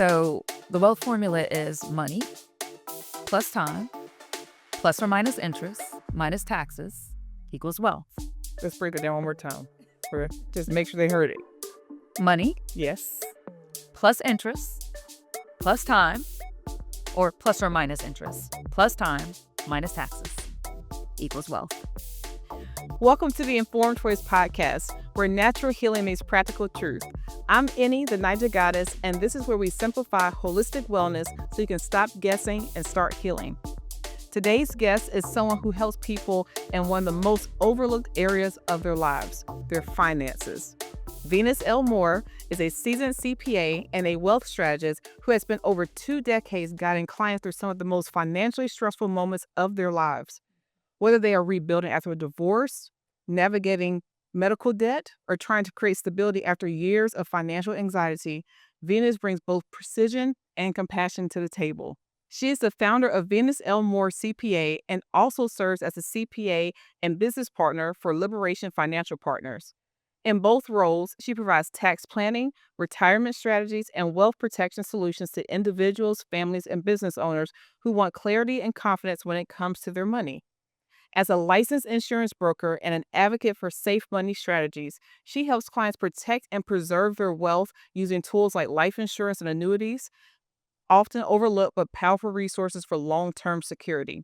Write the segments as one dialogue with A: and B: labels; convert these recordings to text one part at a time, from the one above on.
A: So the wealth formula is money plus time plus or minus interest minus taxes equals wealth.
B: Let's break it down one more time. Just make sure they heard it.
A: Money
B: Yes.
A: plus interest plus time, or plus or minus interest plus time minus taxes equals wealth.
B: Welcome to the Informed Choice Podcast, where natural healing meets practical truth. I'm Annie, the Naija Goddess, and this is where we simplify holistic wellness so you can stop guessing and start healing. Today's guest is someone who helps people in one of the most overlooked areas of their lives, their finances. Venus L. Moore is a seasoned CPA and a wealth strategist who has spent over 2 decades guiding clients through some of the most financially stressful moments of their lives. Whether they are rebuilding after a divorce, navigating medical debt, or trying to create stability after years of financial anxiety, Venus brings both precision and compassion to the table. She is the founder of Venus L. Moore CPA and also serves as a CPA and business partner for Liberation Financial Partners. In both roles, she provides tax planning, retirement strategies, and wealth protection solutions to individuals, families, and business owners who want clarity and confidence when it comes to their money. As a licensed insurance broker and an advocate for safe money strategies, she helps clients protect and preserve their wealth using tools like life insurance and annuities, often overlooked but powerful resources for long-term security.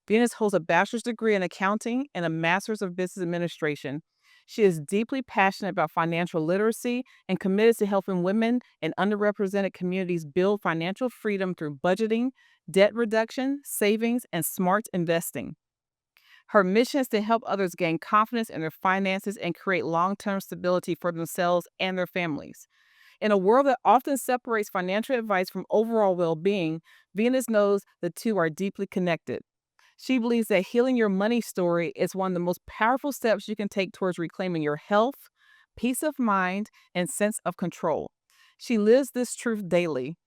B: Venus holds a bachelor's degree in accounting and a master's of business administration. She is deeply passionate about financial literacy and committed to helping women in underrepresented communities build financial freedom through budgeting, debt reduction, savings, and smart investing. Her mission is to help others gain confidence in their finances and create long-term stability for themselves and their families. In a world that often separates financial advice from overall well-being, Venus knows the two are deeply connected. She believes that healing your money story is one of the most powerful steps you can take towards reclaiming your health, peace of mind, and sense of control. She lives this truth daily.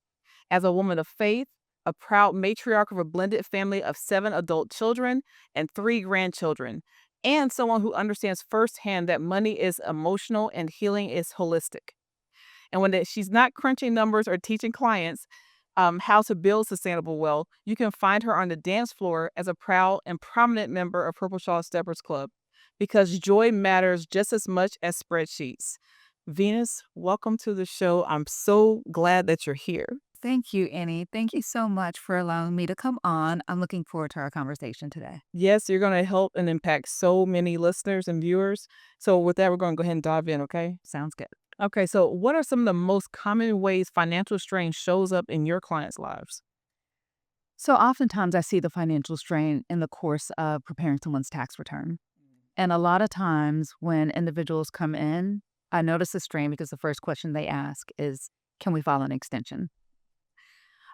B: As a woman of faith, a proud matriarch of a blended family of 7 adult children and 3 grandchildren, and someone who understands firsthand that money is emotional and healing is holistic. And she's not crunching numbers or teaching clients how to build sustainable wealth, you can find her on the dance floor as a proud and prominent member of Purple Shawl Steppers Club, because joy matters just as much as spreadsheets. Venus, welcome to the show. I'm so glad that you're here.
A: Thank you, Annie. Thank you so much for allowing me to come on. I'm looking forward to our conversation today.
B: Yes, you're going to help and impact so many listeners and viewers. So with that, we're going to go ahead and dive in, okay?
A: Sounds good.
B: Okay, so what are some of the most common ways financial strain shows up in your clients' lives?
A: So oftentimes I see the financial strain in the course of preparing someone's tax return. And a lot of times when individuals come in, I notice the strain because the first question they ask is, can we file an extension?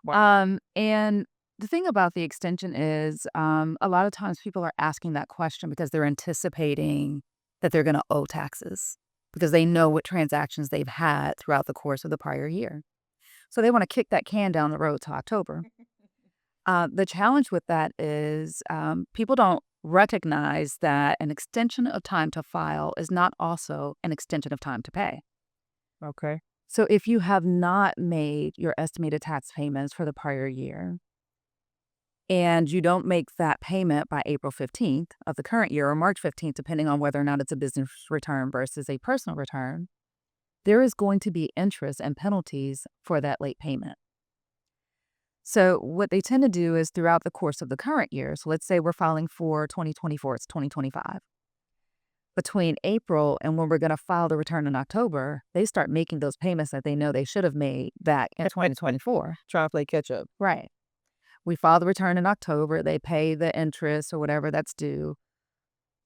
B: Wow.
A: And the thing about the extension is a lot of times people are asking that question because they're anticipating that they're going to owe taxes because they know what transactions they've had throughout the course of the prior year. So they want to kick that can down the road to October. The challenge with that is people don't recognize that an extension of time to file is not also an extension of time to pay.
B: Okay.
A: So if you have not made your estimated tax payments for the prior year and you don't make that payment by April 15th of the current year or March 15th, depending on whether or not it's a business return versus a personal return, there is going to be interest and penalties for that late payment. So what they tend to do is throughout the course of the current year, so let's say we're filing for 2024, it's 2025. Between April and when we're going to file the return in October, they start making those payments that they know they should have made back in 2024.
B: Trying to play catch up.
A: Right. We file the return in October, they pay the interest or whatever that's due.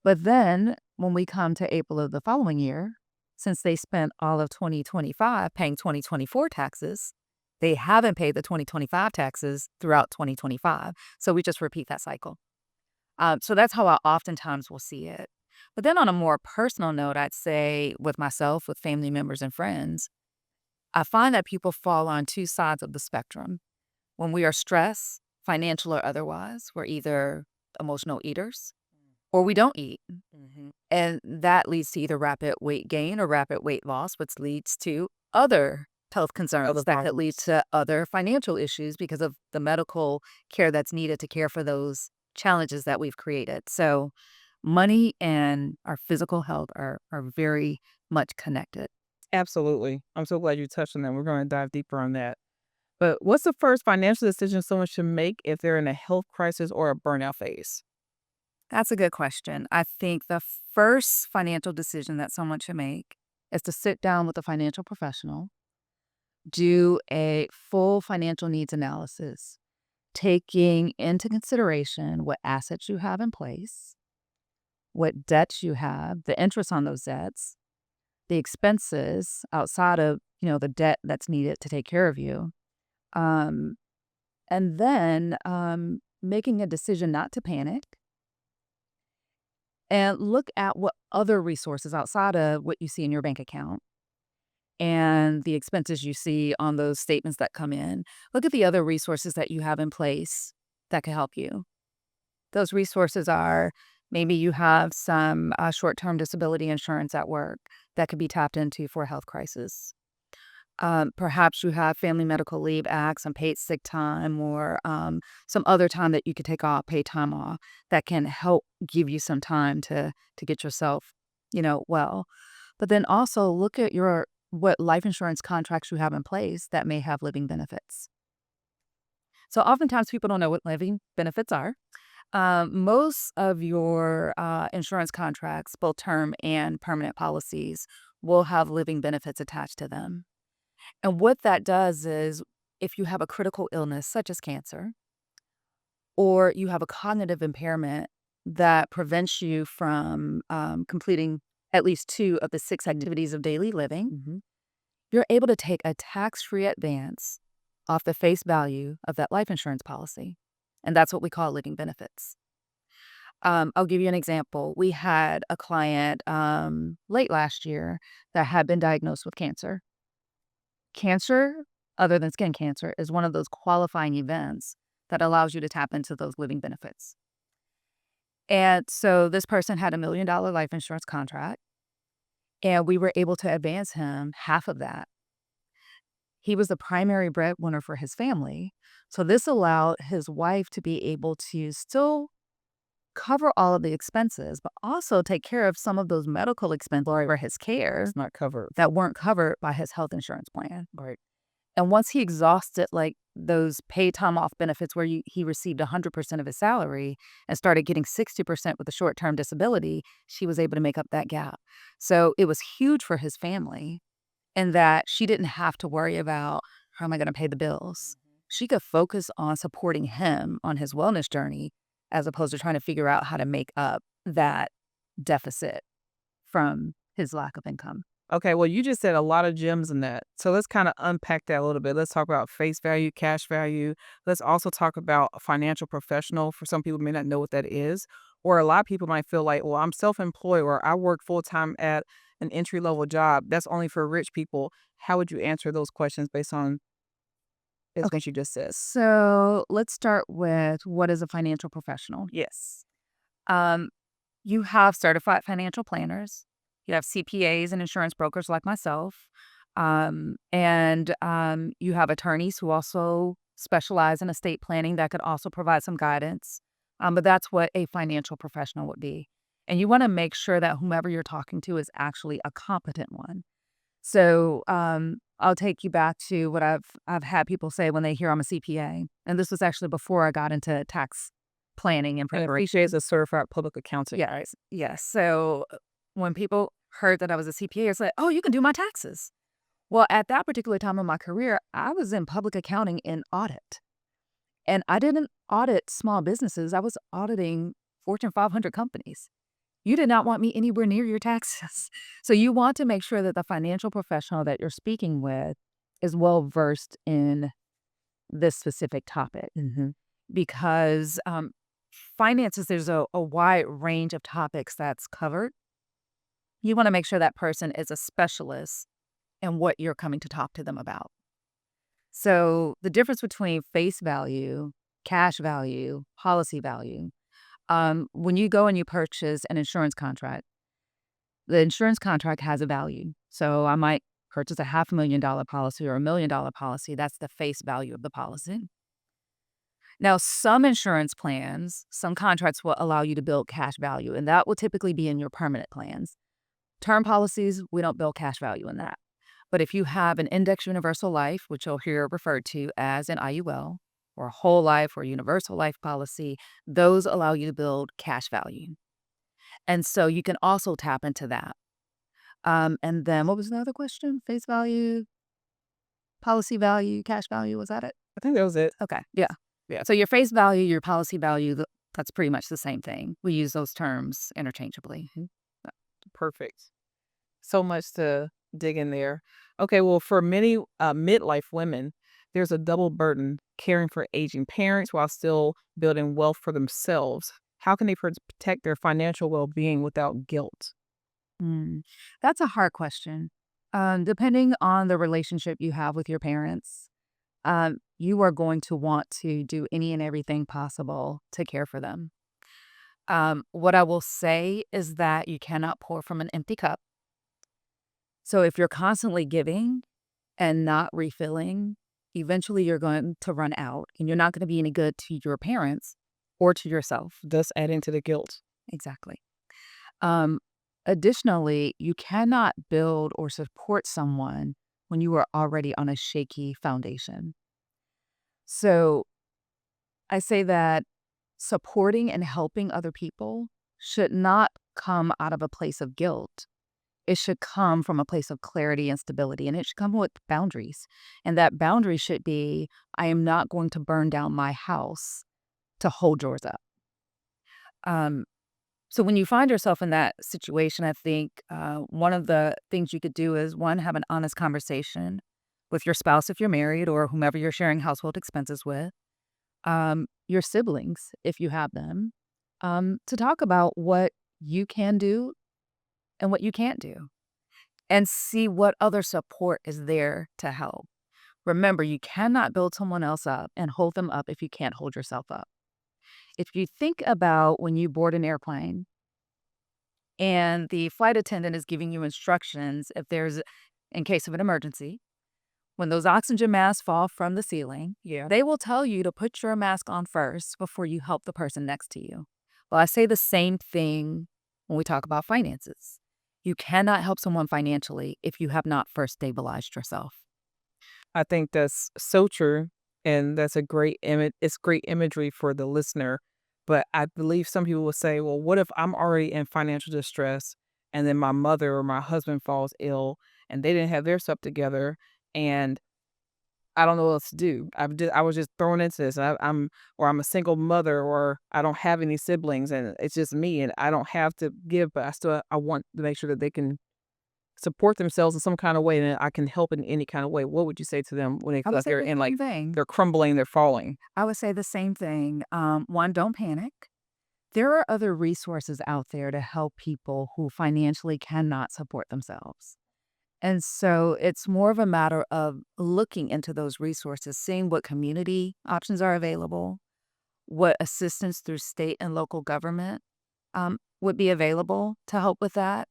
A: But then when we come to April of the following year, since they spent all of 2025 paying 2024 taxes, they haven't paid the 2025 taxes throughout 2025. So we just repeat that cycle. So that's how I oftentimes will see it. But then on a more personal note, I'd say with myself, with family members and friends, I find that people fall on 2 sides of the spectrum. When we are stressed, financial or otherwise, we're either emotional eaters or we don't eat.
B: Mm-hmm.
A: And that leads to either rapid weight gain or rapid weight loss, which leads to other health
B: Other
A: concerns that could lead
B: problems.
A: to other financial issues because of the medical care that's needed to care for those challenges that we've created. So, money and our physical health are very much connected.
B: Absolutely. I'm so glad you touched on that. We're going to dive deeper on that. But what's the first financial decision someone should make if they're in a health crisis or a burnout phase?
A: That's a good question. I think the first financial decision that someone should make is to sit down with a financial professional, do a full financial needs analysis, taking into consideration what assets you have in place, what debts you have, the interest on those debts, the expenses outside of, the debt that's needed to take care of you. Um, and then making a decision not to panic and look at what other resources outside of what you see in your bank account and the expenses you see on those statements that come in. Look at the other resources that you have in place that could help you. Those resources are maybe you have some short term disability insurance at work that could be tapped into for a health crisis. Perhaps you have Family Medical Leave Act, some paid sick time, or some other time that you could take off, paid time off, that can help give you some time to get yourself, well. But then also look at your what life insurance contracts you have in place that may have living benefits. So oftentimes people don't know what living benefits are. Most of your insurance contracts, both term and permanent policies, will have living benefits attached to them. And what that does is if you have a critical illness such as cancer, or you have a cognitive impairment that prevents you from completing at least two of the six activities of daily living, you're able to take a tax free advance off the face value of that life insurance policy. And that's what we call living benefits. I'll give you an example. We had a client late last year that had been diagnosed with cancer. Cancer, other than skin cancer, is one of those qualifying events that allows you to tap into those living benefits. And so this person had $1 million life insurance contract, and we were able to advance him half of that. He was the primary breadwinner for his family. So this allowed his wife to be able to still cover all of the expenses, but also take care of some of those medical expenses for his care
B: It's not covered.
A: that weren't covered by his health insurance plan.
B: Right.
A: And once he exhausted like those paid time off benefits where he received 100% of his salary and started getting 60% with the short term disability, she was able to make up that gap. So it was huge for his family in that she didn't have to worry about how am I going to pay the bills. She could focus on supporting him on his wellness journey as opposed to trying to figure out how to make up that deficit from his lack of income.
B: Okay, well, you just said a lot of gems in that. So let's kind of unpack that a little bit. Let's talk about face value, cash value. Let's also talk about a financial professional. For some people may not know what that is. Or a lot of people might feel like, well, I'm self-employed or I work full-time at an entry-level job. That's only for rich people. How would you answer those questions based on
A: Okay.
B: what you just said?
A: So let's start with what is a financial professional?
B: Yes.
A: Um, you have certified financial planners, you have CPAs and insurance brokers like myself, and you have attorneys who also specialize in estate planning that could also provide some guidance. But that's what a financial professional would be. And you want to make sure that whomever you're talking to is actually a competent one. So I'll take you back to what I've had people say when they hear I'm a CPA, and this was actually before I got into tax planning and
B: And
A: preparation.
B: appreciate a certified public accountant, right?
A: Yes, yes. So when people heard that I was a CPA, it's like, oh, you can do my taxes. Well, at that particular time in my career, I was in public accounting and audit, and I didn't audit small businesses. I was auditing Fortune 500 companies. You did not want me anywhere near your taxes. So you want to make sure that the financial professional that you're speaking with is well versed in this specific topic because finances, there's a wide range of topics that's covered. You want to make sure that person is a specialist in what you're coming to talk to them about. So the difference between face value, cash value, policy value, when you go and you purchase an insurance contract, the insurance contract has a value. So I might purchase a $500,000 policy or $1 million policy, that's the face value of the policy. Now, some insurance plans, some contracts will allow you to build cash value, and that will typically be in your permanent plans. Term policies, we don't build cash value in that. But if you have an index universal life, which you'll hear referred to as an IUL, or a whole life or universal life policy, those allow you to build cash value. And so you can also tap into that. And then what was the other question? Face value, policy value, cash value, was that it?
B: I think that was it.
A: Okay, yeah.
B: Yeah.
A: So your face value, your policy value, that's pretty much the same thing. We use those terms interchangeably.
B: Perfect. So much to dig in there. Okay, well, for many midlife women, there's a double burden caring for aging parents while still building wealth for themselves. How can they protect their financial well being without guilt?
A: Mm, that's a hard question. Depending on the relationship you have with your parents, you are going to want to do any and everything possible to care for them. What I will say is that you cannot pour from an empty cup. So if you're constantly giving and not refilling, eventually you're going to run out and you're not going to be any good to your parents or to yourself.
B: Thus adding to the guilt.
A: Exactly. Um, Additionally, you cannot build or support someone when you are already on a shaky foundation. So I say that supporting and helping other people should not come out of a place of guilt. It should come from a place of clarity and stability, and it should come with boundaries. And that boundary should be, I am not going to burn down my house to hold yours up. Um, so when you find yourself in that situation, I think one of the things you could do is one, have an honest conversation with your spouse if you're married or whomever you're sharing household expenses with, your siblings if you have them, to talk about what you can do and what you can't do and see what other support is there to help. Remember, you cannot build someone else up and hold them up if you can't hold yourself up. If you think about when you board an airplane and the flight attendant is giving you instructions if there's, in case of an emergency, when those oxygen masks fall from the ceiling,
B: Yeah.
A: they will tell you to put your mask on first before you help the person next to you. Well, I say the same thing when we talk about finances. You cannot help someone financially if you have not first stabilized yourself.
B: I think that's so true. And that's a great image. It's great imagery for the listener. But I believe some people will say, well, what if I'm already in financial distress and then my mother or my husband falls ill and they didn't have their stuff together and I don't know what else to do. I was just thrown into this. Or I'm a single mother or I don't have any siblings and it's just me and I don't have to give, but I want to make sure that they can support themselves in some kind of way, and I can help in any kind of way. What would you say to them when they
A: I
B: feel
A: would
B: like
A: say
B: they're
A: the
B: in, like,
A: same thing.
B: they're crumbling, they're falling?
A: I would say the same thing. One, don't panic. There are other resources out there to help people who financially cannot support themselves. And so it's more of a matter of looking into those resources, seeing what community options are available, what assistance through state and local government would be available to help with that.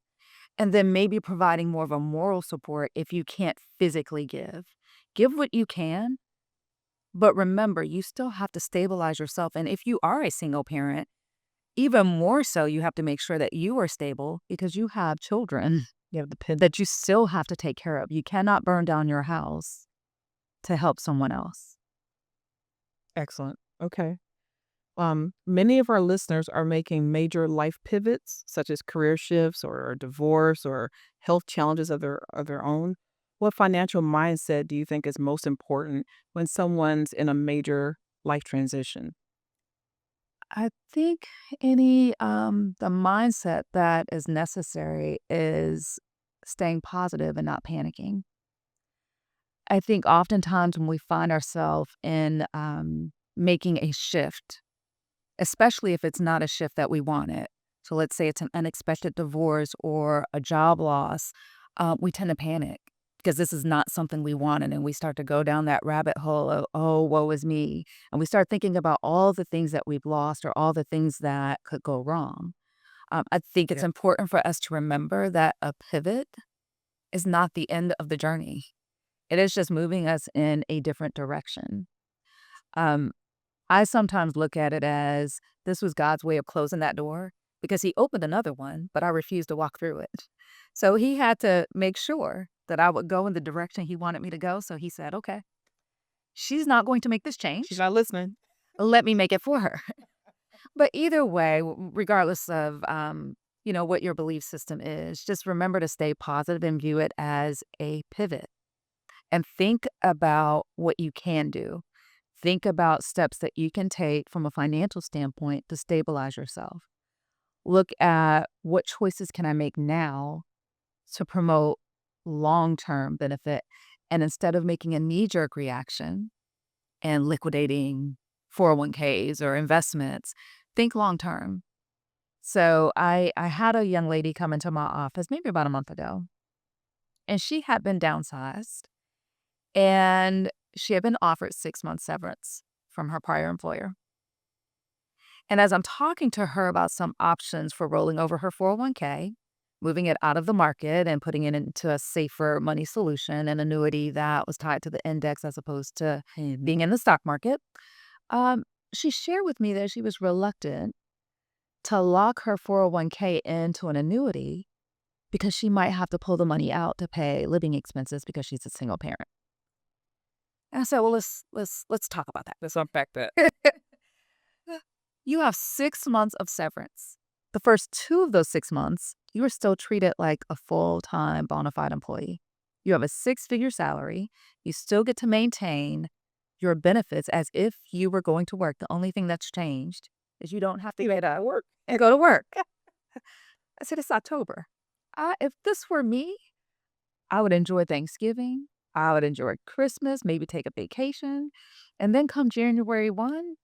A: And then maybe providing more of a moral support if you can't physically give. Give what you can, but remember, you still have to stabilize yourself. And if you are a single parent, even more so, you have to make sure that you are stable because you have children
B: You have the pin.
A: that you still have to take care of. You cannot burn down your house to help someone else.
B: Excellent. Okay. Many of our listeners are making major life pivots, such as career shifts or divorce or health challenges of their own. What financial mindset do you think is most important when someone's in a major life transition?
A: I think the mindset that is necessary is staying positive and not panicking. I think oftentimes when we find ourselves in making a shift, especially if it's not a shift that we wanted. So let's say it's an unexpected divorce or a job loss, we tend to panic because this is not something we wanted. And we start to go down that rabbit hole of, oh, woe is me. And we start thinking about all the things that we've lost or all the things that could go wrong. I think it's
B: Yeah.
A: important for us to remember that a pivot is not the end of the journey. It is just moving us in a different direction. Um, I sometimes look at it as this was God's way of closing that door because he opened another one, but I refused to walk through it. So he had to make sure that I would go in the direction he wanted me to go. So he said, okay, she's not going to make this
B: She's
A: change.
B: not listening.
A: Let me make it for her. But either way, regardless of, what your belief system is, just remember to stay positive and view it as a pivot and think about what you can do. Think about steps that you can take from a financial standpoint to stabilize yourself. Look at what choices can I make now to promote long-term benefit. And instead of making a knee-jerk reaction and liquidating 401ks or investments, think long-term. So I had a young lady come into my office maybe about a month ago, and she had been downsized and she had been offered 6 months severance from her prior employer. And as I'm talking to her about some options for rolling over her 401k, moving it out of the market and putting it into a safer money solution, an annuity that was tied to the index as opposed to being in the stock market, um, she shared with me that she was reluctant to lock her 401k into an annuity because she might have to pull the money out to pay living expenses because she's a single parent. And I said, well, let's talk about
B: Let's unpack that.
A: that. You have 6 months of severance. The first 2 of those 6 months, you are still treated like a full-time bona fide employee. You have a six-figure salary. You still get to maintain your benefits as if you were going to work. The only thing that's changed is you don't have to get out of work and go to work. I said, it's October. If this were me, I would enjoy Thanksgiving. I would enjoy Christmas, maybe take a vacation. And then come January 1,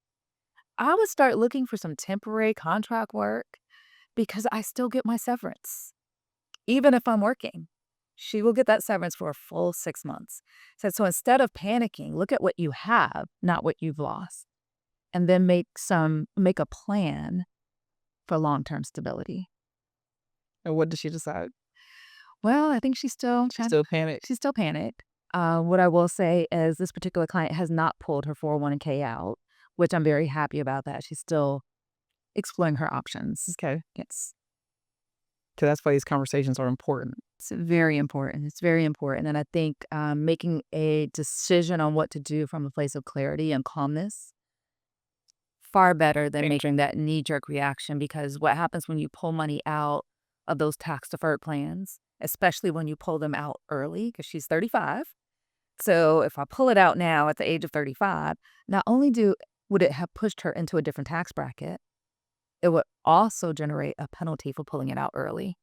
A: I would start looking for some temporary contract work because I still get my severance, even if I'm working. She will get that severance for a full 6 months. So instead of panicking, look at what you have, not what you've lost, and then make a plan for long-term stability.
B: And what did she decide?
A: Well, I think she's still
B: She still panicked.
A: she's still panicked. What I will say is this particular client has not pulled her 401k out, which I'm very happy about that. She's still exploring her options.
B: Okay.
A: Yes.
B: So that's why these conversations are important.
A: It's very important. It's very important. And I think making a decision on what to do from a place of clarity and calmness, far better than making that knee-jerk reaction, because what happens when you pull money out of those tax-deferred plans, especially when you pull them out early, because she's 35. So if I pull it out now at the age of 35, not only would it have pushed her into a different tax bracket, it would also generate a penalty for pulling it out early.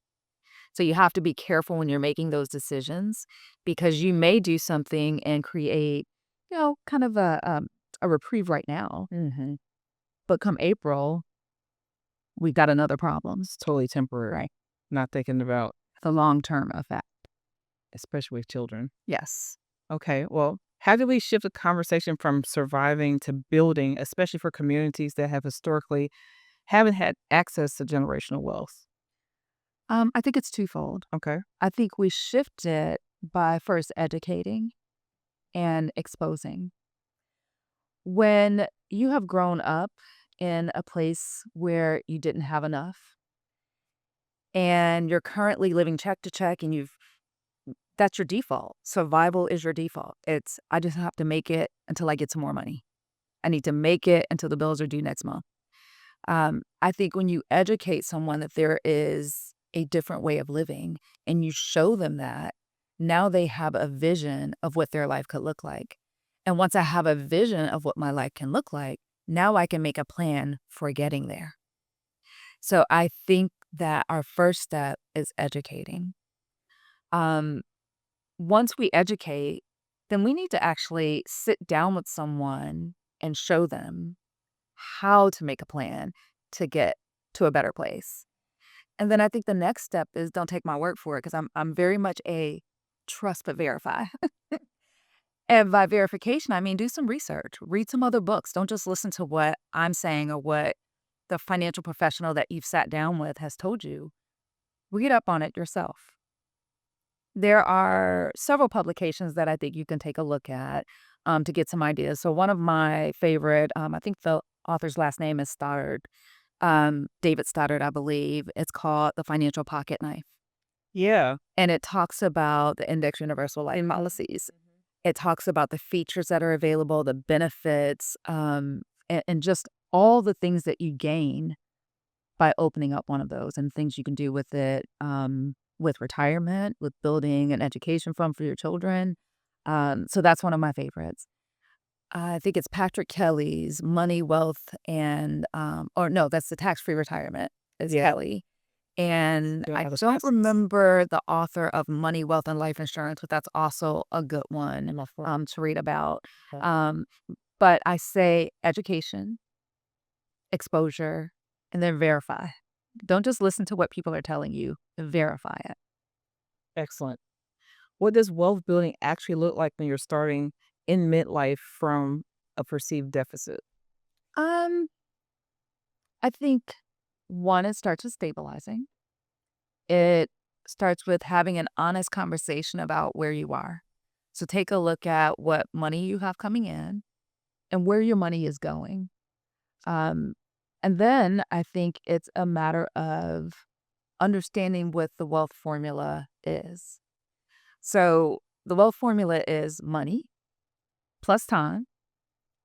A: So you have to be careful when you're making those decisions because you may do something and create, kind of a reprieve right now.
B: Mm-hmm.
A: But come April, we've got another problem.
B: It's totally temporary.
A: Right.
B: Not thinking about,
A: The long-term effect.
B: especially with children.
A: Yes.
B: Okay. Well, how do we shift the conversation from surviving to building, especially for communities that have historically haven't had access to generational wealth?
A: I think it's twofold.
B: Okay.
A: I think we shift it by first educating and exposing. When you have grown up in a place where you didn't have enough and you're currently living check to check and that's your default. Survival is your default. I just have to make it until I get some more money. I need to make it until the bills are due next month. I think when you educate someone that there is a different way of living and you show them that, now they have a vision of what their life could look like. And once I have a vision of what my life can look like, now I can make a plan for getting there. So I think that our first step is educating. Once we educate, then we need to actually sit down with someone and show them how to make a plan to get to a better place. And then I think the next step is don't take my word for it because I'm very much a trust but verify. And by verification, I mean do some research, read some other books. Don't just listen to what I'm saying or what the financial professional that you've sat down with has told you. Read up on it yourself. There are several publications that I think you can take a look at to get some ideas. So one of my favorite, I think the author's last name is Stoddard, David Stoddard, I believe. It's called The Financial Pocket Knife.
B: Yeah.
A: And it talks about the index universal life policies. It talks about the features that are available, the benefits, and just all the things that you gain by opening up one of those and things you can do with it, with retirement, with building an education fund for your children. So that's one of my favorites. I think it's Patrick Kelly's Money, Wealth, and or no, that's the Tax-Free Retirement is
B: Yeah.
A: Kelly. And
B: Doing
A: I
B: other
A: don't
B: classes.
A: remember the author of Money, Wealth, and Life Insurance, but that's also a good one to read about.
B: Okay.
A: Um, but I say education, exposure, and then verify. Don't just listen to what people are telling you, verify it.
B: Excellent. What does wealth building actually look like when you're starting in midlife from a perceived deficit?
A: Um, I think one, it starts with stabilizing. It starts with having an honest conversation about where you are. So take a look at what money you have coming in and where your money is going. Um, and then I think it's a matter of understanding what the wealth formula is. So the wealth formula is money plus time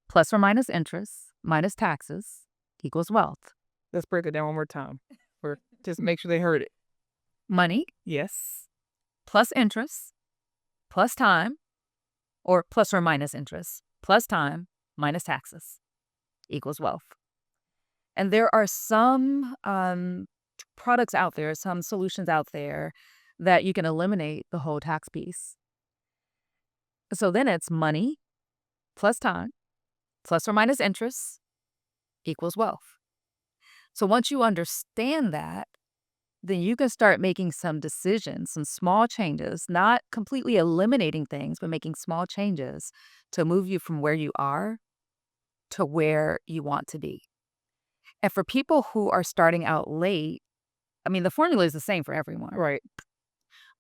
A: plus or minus interest minus taxes equals wealth.
B: Let's break it down one more time. For just make sure they heard it.
A: Money
B: Yes.
A: plus interest plus time, or plus or minus interest plus time minus taxes equals wealth. And there are some products out there, some solutions out there that you can eliminate the whole tax piece. So then it's money plus time plus or minus interest equals wealth. So once you understand that, then you can start making some decisions, some small changes, not completely eliminating things, but making small changes to move you from where you are to where you want to be. And for people who are starting out late, I mean, the formula is the same for everyone.
B: Right.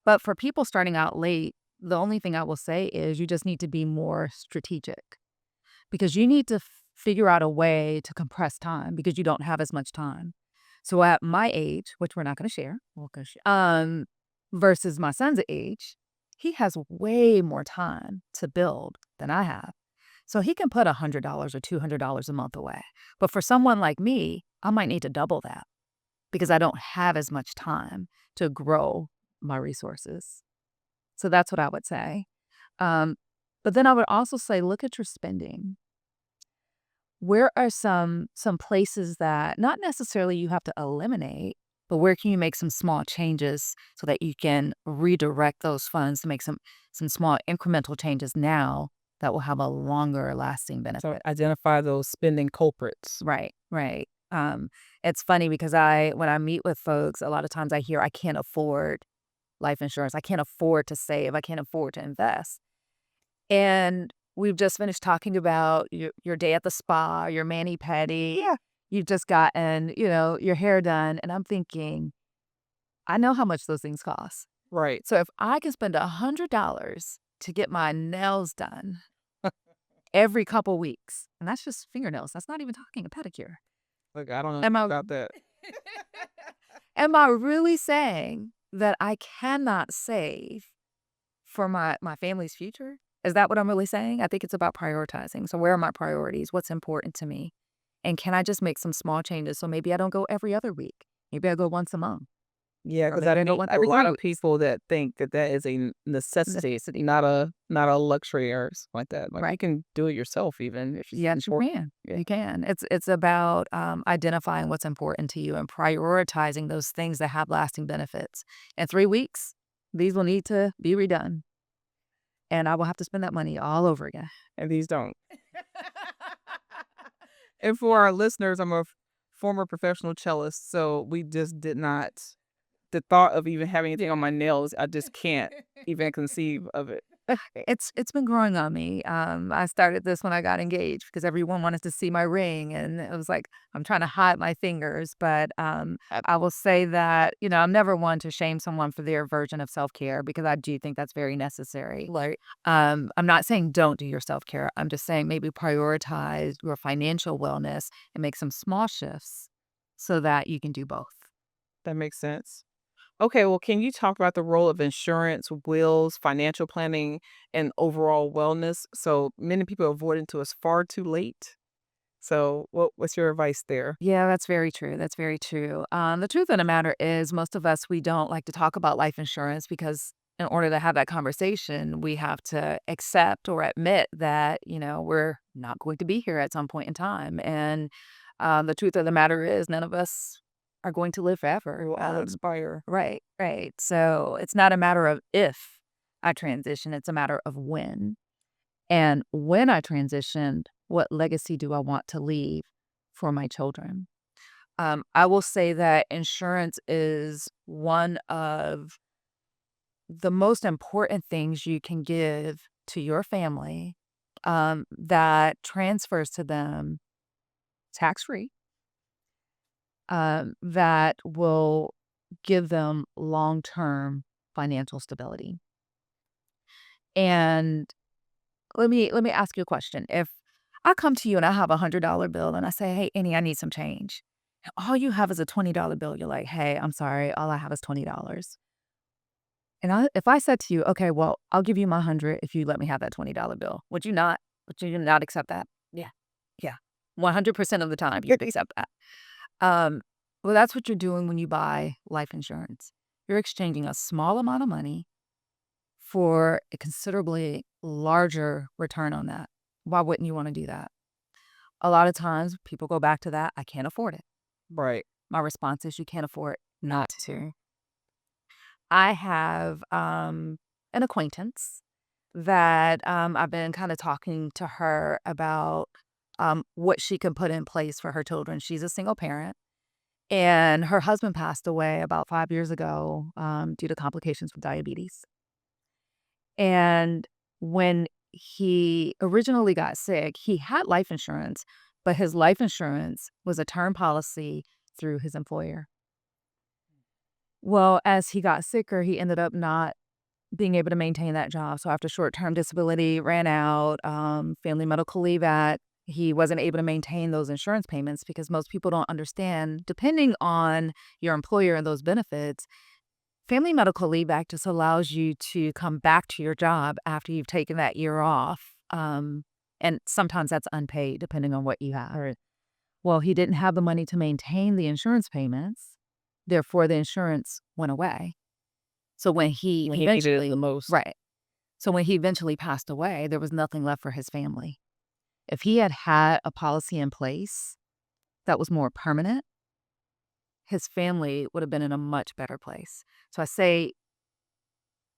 A: But for people starting out late, the only thing I will say is you just need to be more strategic because you need to figure out a way to compress time because you don't have as much time. So at my age, which we're not going to share, versus my son's age, he has way more time to build than I have. So he can put $100 or $200 a month away. But for someone like me, I might need to double that because I don't have as much time to grow my resources. So that's what I would say. Um, but then I would also say, look at your spending. Where are some places that not necessarily you have to eliminate, but where can you make some small changes so that you can redirect those funds to make some small incremental changes now that will have a longer lasting
B: So
A: benefit?
B: identify those spending culprits.
A: Right, right. It's funny because when I meet with folks, a lot of times I hear I can't afford life insurance. I can't afford to save. I can't afford to invest. And we've just finished talking about your day at the spa, your mani-pedi. Yeah. You've just gotten, your hair done. And I'm thinking, I know how much those things cost.
B: Right.
A: So if I can spend $100 to get my nails done every couple weeks, and that's just fingernails, that's not even talking a pedicure.
B: Look, I don't know
A: Am I
B: about that.
A: am I really saying that I cannot save for my family's future? Is that what I'm really saying? I think it's about prioritizing. So where are my priorities? What's important to me? And can I just make some small changes? So maybe I don't go every other week. Maybe I go once a month.
B: Yeah,
A: Or
B: because
A: maybe
B: I
A: I go
B: meet
A: once
B: a
A: every
B: lot
A: 3
B: of
A: weeks.
B: people that think that that is a necessity,
A: Necessity.
B: not a luxury or something like that. Like you
A: Right.
B: can do it yourself even if it's
A: Yes, you
B: important.
A: can.
B: Yeah.
A: You can. It's about identifying what's important to you and prioritizing those things that have lasting benefits. In 3 weeks, these will need to be redone. And I will have to spend that money all over again.
B: And these don't. And for our listeners, I'm a former professional cellist, so we just did not. The thought of even having anything on my nails, I just can't even conceive of it.
A: It's been growing on me. I started this when I got engaged because everyone wanted to see my ring, and it was like I'm trying to hide my fingers. But I will say that I'm never one to shame someone for their version of self care because I do think that's very necessary.
B: Like,
A: I'm not saying don't do your self care. I'm just saying maybe prioritize your financial wellness and make some small shifts so that you can do both.
B: that makes sense. Okay, well, can you talk about the role of insurance, wills, financial planning, and overall wellness? So many people avoid it until it's far too late. So, what's your advice there?
A: Yeah, that's very true. That's very true. The truth of the matter is, most of us, we don't like to talk about life insurance because in order to have that conversation, we have to accept or admit that, we're not going to be here at some point in time. And the truth of the matter is, none of us are going to live
B: We
A: forever.
B: will all expire.
A: Right, right. So it's not a matter of if I transition, it's a matter of when. And when I transitioned, what legacy do I want to leave for my children? I will say that insurance is one of the most important things you can give to your family that transfers to them tax free, that will give them long term financial stability. And let me ask you a question. If I come to you and I have $100 bill and I say, "Hey, Annie, I need some change." And all you have is a $20 bill. You're like, "Hey, I'm sorry. All I have is $20." And if I said to you, "Okay, well, I'll give you my 100 if you let me have that $20 bill." Would you not? Would you not accept that? Yeah. Yeah. 100% of the time you'd accept that. Um, well, that's what you're doing when you buy life insurance. You're exchanging a small amount of money for a considerably larger return on that. Why wouldn't you wanna do that? A lot of times, people go back to that, "I can't afford it."
B: Right.
A: My response is, "You can't afford not to." I have, an acquaintance that, I've been kinda talking to her about, what she can put in place for her children. She's a single parent, and her husband passed away about 5 years ago, due to complications with diabetes. And when he originally got sick, he had life insurance, but his life insurance was a term policy through his employer. Well, as he got sicker, he ended up not being able to maintain that job. So after short-term disability ran out, Family Medical Leave Act, he wasn't able to maintain those insurance payments because most people don't understand, depending on your employer and those benefits, Family Medical Leave Act just allows you to come back to your job after you've taken that year off, and sometimes that's unpaid depending on what you have.
B: Right.
A: Well, he didn't have the money to maintain the insurance payments, therefore the insurance went away. So when he
B: When he needed it
A: eventually
B: the most.
A: right. So when he eventually passed away, there was nothing left for his family. If he had had a policy in place that was more permanent, his family would have been in a much better place. So I say,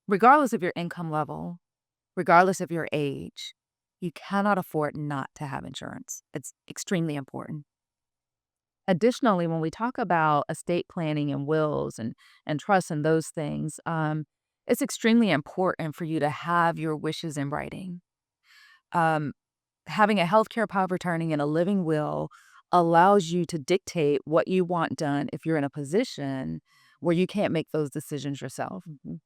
A: regardless of your income level, regardless of your age, you cannot afford not to have insurance. It's extremely important. Additionally, when we talk about estate planning and wills and trusts and those things, it's extremely important for you to have your wishes in writing. Um, Having a healthcare power of attorney and a living will allows you to dictate what you want done if you're in a position where you can't make those decisions yourself.
B: Mhm.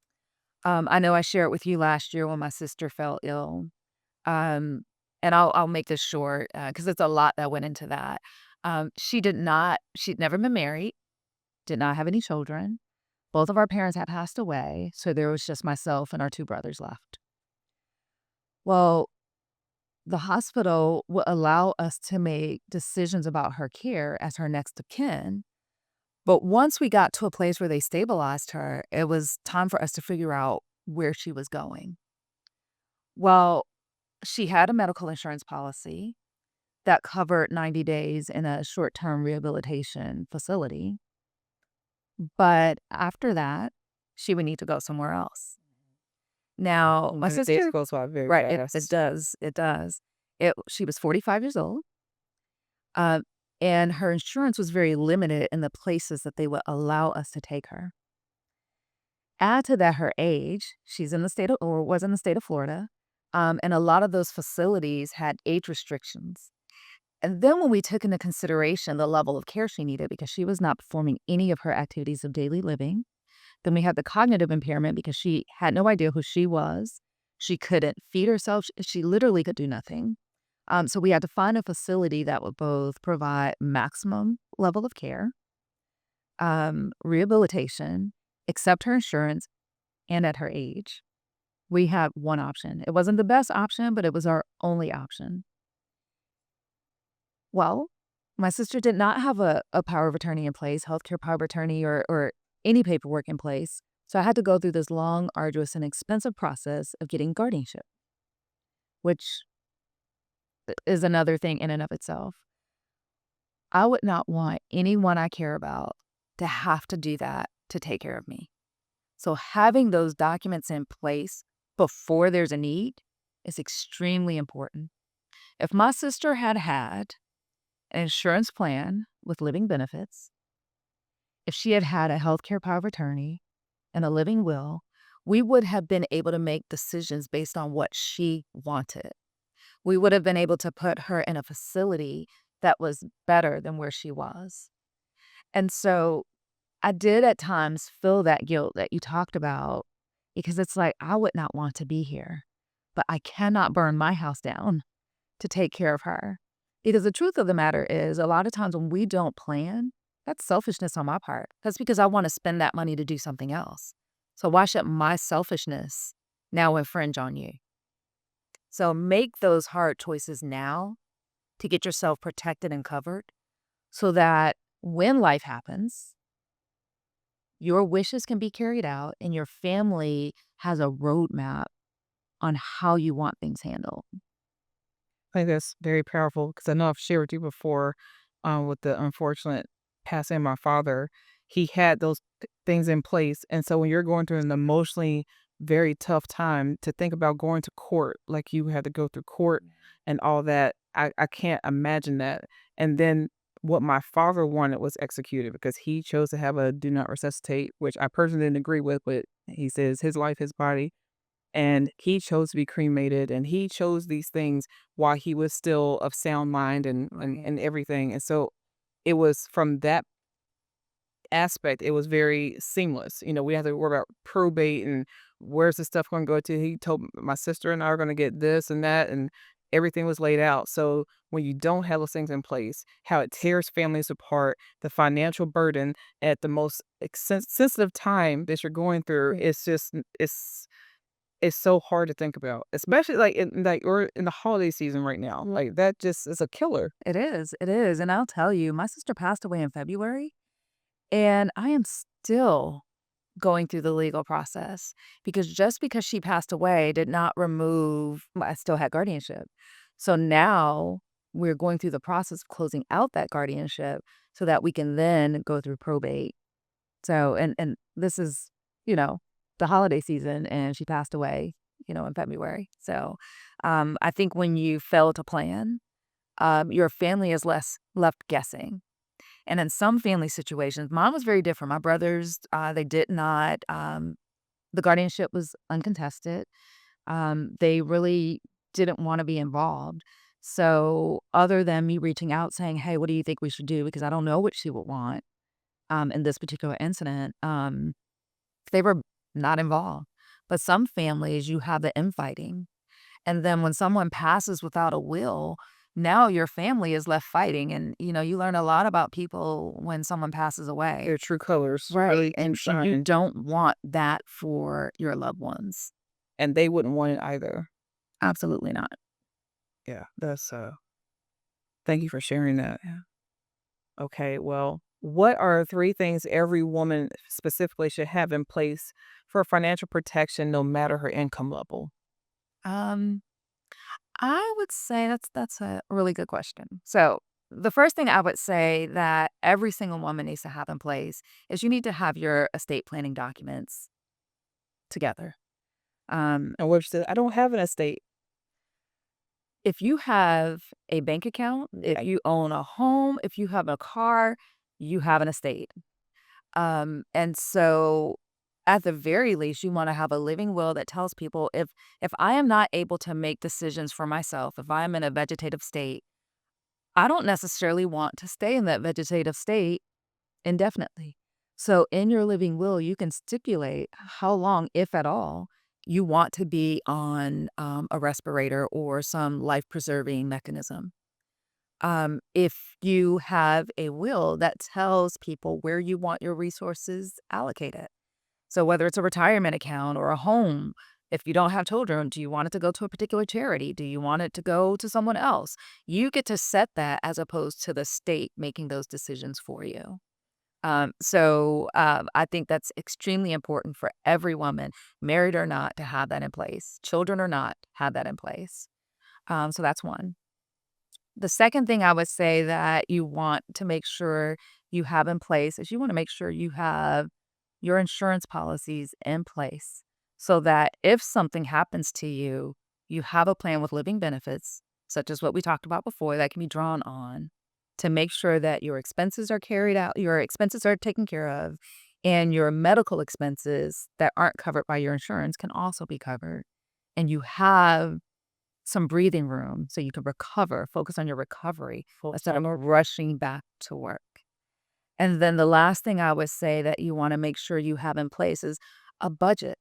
A: I know I shared with you last year when my sister fell ill. Um, and I'll make this short because it's a lot that went into that. She'd never been married, did not have any children. Both of our parents had passed away, so there was just myself and our two brothers left. Well, the hospital would allow us to make decisions about her care as her next of kin. But once we got to a place where they stabilized her, it was time for us to figure out where she was going. Well, she had a medical insurance policy that covered 90 days in a short-term rehabilitation facility, but after that, she would need to go somewhere else. Now, my
B: And the days
A: sister
B: goes by very
A: right, it
B: fast.
A: does, it does. She was 45 years old, uh, and her insurance was very limited in the places that they would allow us to take her. Add to that her age. She's in the state of or was in the state of Florida, and a lot of those facilities had age restrictions. And then when we took into consideration the level of care she needed because she was not performing any of her activities of daily living, then we had the cognitive impairment because she had no idea who she was. She couldn't feed herself. She literally could do nothing. So we had to find a facility that would both provide maximum level of care, rehabilitation, accept her insurance, and at her age. We had one option. It wasn't the best option, but it was our only option. Well, my sister did not have a power of attorney in place, healthcare power of attorney or any paperwork in place. So I had to go through this long, arduous, and expensive process of getting guardianship, which is another thing in and of itself. I would not want anyone I care about to have to do that to take care of me. So having those documents in place before there's a need is extremely important. If my sister had had an insurance plan with living benefits, if she had had a healthcare power of attorney and a living will, we would have been able to make decisions based on what she wanted. We would have been able to put her in a facility that was better than where she was. And so I did at times feel that guilt that you talked about because it's like, I would not want to be here, but I cannot burn my house down to take care of her. Because the truth of the matter is, a lot of times when we don't plan, that's selfishness on my part. That's because I want to spend that money to do something else. So why should my selfishness now infringe on you? So make those hard choices now to get yourself protected and covered so that when life happens, your wishes can be carried out and your family has a roadmap on how you want things handled.
B: I think that's very powerful because I know I've shared with you before, with the unfortunate passing of my father. He had those things in place, and so when you're going through an emotionally very tough time, to think about going to court, like you had to go through court and all that, I can't imagine that. And then what my father wanted was executed because he chose to have a do not resuscitate, which I personally didn't agree with, but he says his life, his body, and he chose to be cremated, and he chose these things while he was still of sound mind and everything. And so it was from that aspect, it was very seamless. We have to worry about probate and where's the stuff going to go to. He told my sister and I are going to get this and that, and everything was laid out. So when you don't have those things in place, how it tears families apart, the financial burden at the most sensitive time that you're going through, it's just it's so hard to think about, especially like we're in the holiday season right now. Like that just is a killer.
A: It is. And I'll tell you, my sister passed away in February, and I am still going through the legal process because just because she passed away did not remove, I still had guardianship. So now we're going through the process of closing out that guardianship so that we can then go through probate. So, and this is, you know, the holiday season, and she passed away, in February. So, I think when you fail to plan, your family is less left guessing. And in some family situations, mine was very different. My brothers, they did not, the guardianship was uncontested. They really didn't want to be involved. So, other than me reaching out saying, hey, what do you think we should do? Because I don't know what she would want in this particular incident, they were not involved. But some families, you have the infighting. And then when someone passes without a will, now your family is left fighting. And, you learn a lot about people when someone passes away.
B: Their true colors
A: Right.
B: really
A: And you
B: shine,
A: don't want that for your loved ones.
B: and they wouldn't want it either.
A: Absolutely not.
B: Yeah, that's thank you for sharing that. Yeah. Okay, well, what are three things every woman specifically should have in place for financial protection no matter her income level?
A: Um, I would say that's a really good question. So the first thing I would say that every single woman needs to have in place is you need to have your estate planning documents together. Um,
B: And what said, I don't have an estate.
A: if you have a bank account, if you own a home, if you have a car, you have an estate. And so At the very least, you wanna have a living will that tells people if I am not able to make decisions for myself, if I am in a vegetative state, I don't necessarily want to stay in that vegetative state indefinitely. So in your living will, you can stipulate how long, if at all, you want to be on, a respirator or some life-preserving mechanism. If you have a will that tells people where you want your resources allocated. So whether it's a retirement account or a home, if you don't have children, do you want it to go to a particular charity? Do you want it to go to someone else? You get to set that as opposed to the state making those decisions for you. I think that's extremely important for every woman, married or not, to have that in place. Children or not, have that in place. So that's one. The second thing I would say that you want to make sure you have in place is you want to make sure you have your insurance policies in place so that if something happens to you, you have a plan with living benefits, such as what we talked about before, that can be drawn on to make sure that your expenses are carried out, your expenses are taken care of, and your medical expenses that aren't covered by your insurance can also be covered. And you have some breathing room so you can recover, focus on your recovery
B: Full
A: instead of
B: circle.
A: rushing back to work. And then the last thing I would say that you wanna make sure you have in place is a budget,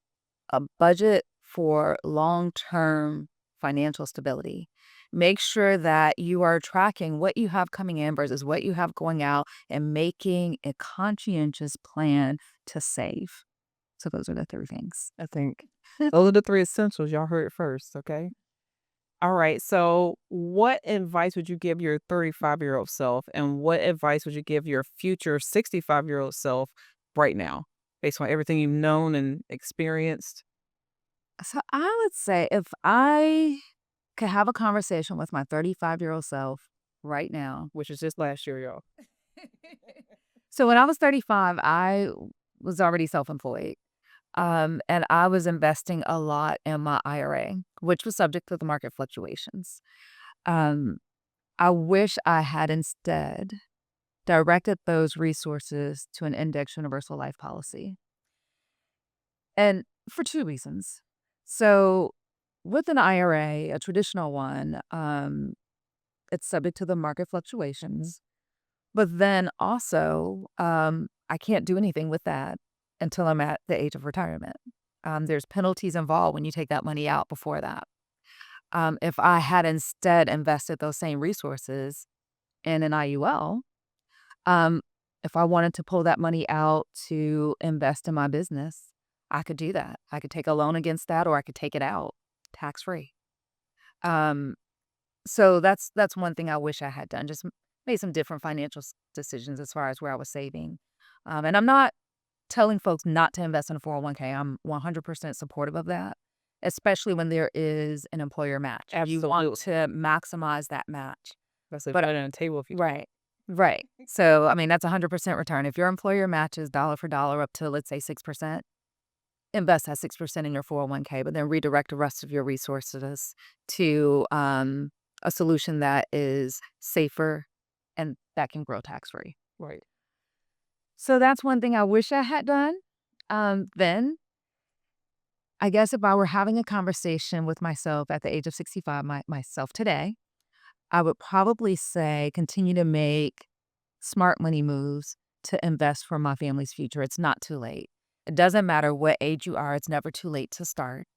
A: a budget for long-term financial stability. Make sure that you are tracking what you have coming in versus what you have going out and making a conscientious plan to save. So those are the 3 things.
B: I think those are the three essentials. Y'all heard it first, okay? All right. So, what advice would you give your 35-year-old self, and what advice would you give your future 65-year-old self right now, based on everything you've known and experienced,
A: So I would say if I could have a conversation with my 35-year-old self right now.
B: which is just last year, y'all?
A: So when I was 35, I was already self-employed. And I was investing a lot in my IRA, which was subject to the market fluctuations. Um, I wish I had instead directed those resources to an index universal life policy. And for 2 reasons. So with an IRA, a traditional one, it's subject to the market fluctuations. But then also, I can't do anything with that until I'm at the age of retirement. There's penalties involved when you take that money out before that. If I had instead invested those same resources in an IUL, um, if I wanted to pull that money out to invest in my business, I could do that. I could take a loan against that or I could take it out tax free. Um, so that's one thing I wish I had done. Just made some different financial decisions as far as where I was saving. And I'm not telling folks not to invest in a 401(k). I'm 100% supportive of that, especially when there is an employer match. You want
B: Absolutely.
A: to maximize that match.
B: That's a
A: But
B: put it on the table if you
A: right, right. So I mean that's 100% return. If your employer matches dollar for dollar up to let's say 6%, invest that 6% in your 401(k), but then redirect the rest of your resources to a solution that is safer and that can grow tax free.
B: right.
A: So that's one thing I wish I had done. Then I guess if I were having a conversation with myself at the age of 65, myself today, I would probably say continue to make smart money moves to invest for my family's future. It's not too late. It doesn't matter what age you are, it's never too late to start.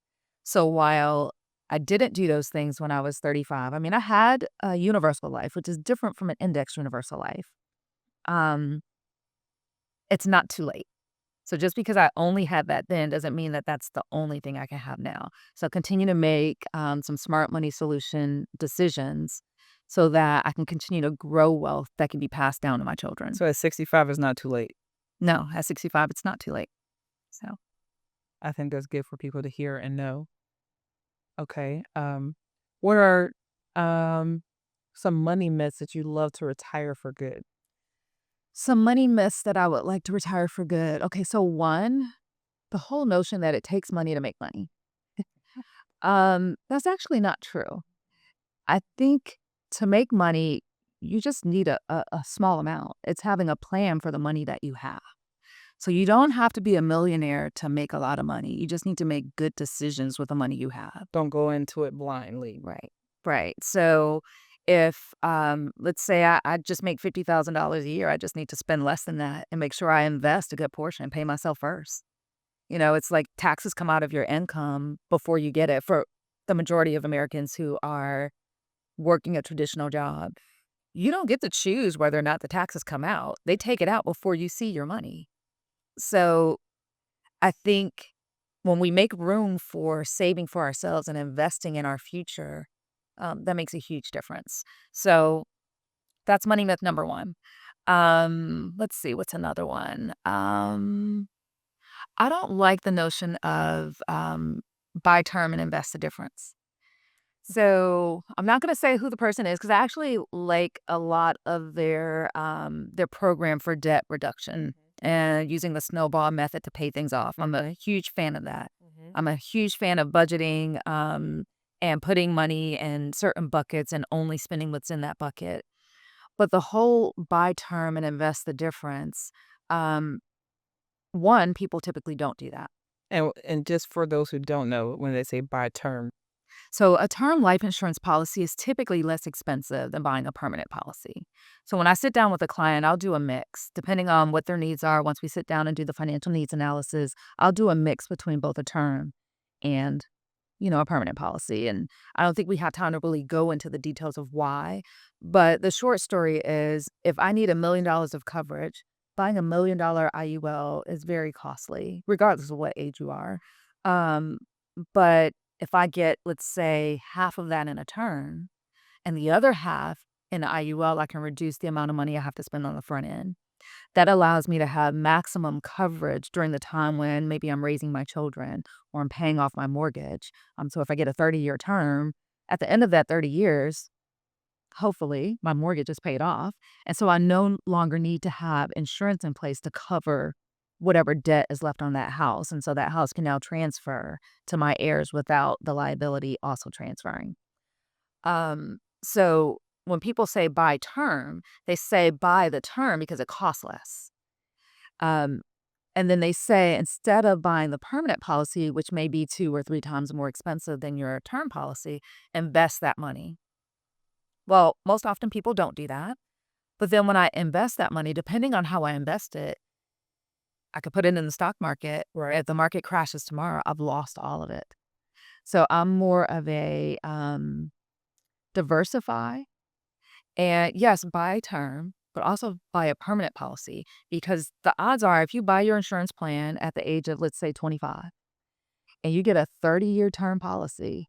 A: So while I didn't do those things when I was 35, I mean, I had a universal life, which is different from an index universal life. Um, it's not too late. So just because I only had that then doesn't mean that that's the only thing I can have now. So continue to make some smart money solution decisions so that I can continue to grow wealth that can be passed down to my children.
B: So at 65 is not too late.
A: No, at 65, it's not too late. So
B: I think that's good for people to hear and know. Okay. What are um some money myths that you love to retire for good?
A: some money myths that I would like to retire for good. Okay, so one, the whole notion that it takes money to make money. That's actually not true. I think to make money, you just need a small amount. It's having a plan for the money that you have. So you don't have to be a millionaire to make a lot of money. You just need to make good decisions with the money you have.
B: Don't go into it blindly.
A: Right. Right. So if let's say I just make $50,000 a year, I just need to spend less than that and make sure I invest a good portion and pay myself first. It's like taxes come out of your income before you get it for the majority of Americans who are working a traditional job. You don't get to choose whether or not the taxes come out. They take it out before you see your money. So I think when we make room for saving for ourselves and investing in our future, that makes a huge difference. So that's money myth number one. Let's see, what's another one? I don't like the notion of buy term and invest the difference. So I'm not going to say who the person is because I actually like a lot of their program for debt reduction and using the snowball method to pay things off. I'm a huge fan of that.
B: Mhm.
A: I'm a huge fan of budgeting and putting money in certain buckets and only spending what's in that bucket. But the whole buy term and invest the difference, um, one, people typically don't do that.
B: And just for those who don't know, when they say by term.
A: So, a term life insurance policy is typically less expensive than buying a permanent policy. So, when I sit down with a client, I'll do a mix depending on what their needs are. Once we sit down and do the financial needs analysis, I'll do a mix between both a term and a permanent policy. And I don't think we have time to really go into the details of why. But the short story is if I need $1 million of coverage, buying $1 million IUL is very costly, regardless of what age you are. Um, but if I get, let's say, half of that in a term and the other half in the IUL, I can reduce the amount of money I have to spend on the front end. That allows me to have maximum coverage during the time when maybe I'm raising my children or I'm paying off my mortgage. So if I get a 30-year term, at the end of that 30 years, hopefully my mortgage is paid off. And so I no longer need to have insurance in place to cover whatever debt is left on that house. And so that house can now transfer to my heirs without the liability also transferring. So when people say buy term, they say buy the term because it costs less. Um, and then they say instead of buying the permanent policy, which may be 2 or 3 times more expensive than your term policy, invest that money. Well, most often people don't do that. But then when I invest that money, depending on how I invest it, I could put it in the stock market where if the market crashes tomorrow, I've lost all of it. So I'm more of a diversify. And yes, buy term, but also buy a permanent policy because the odds are if you buy your insurance plan at the age of, let's say, 25 and you get a 30-year term policy,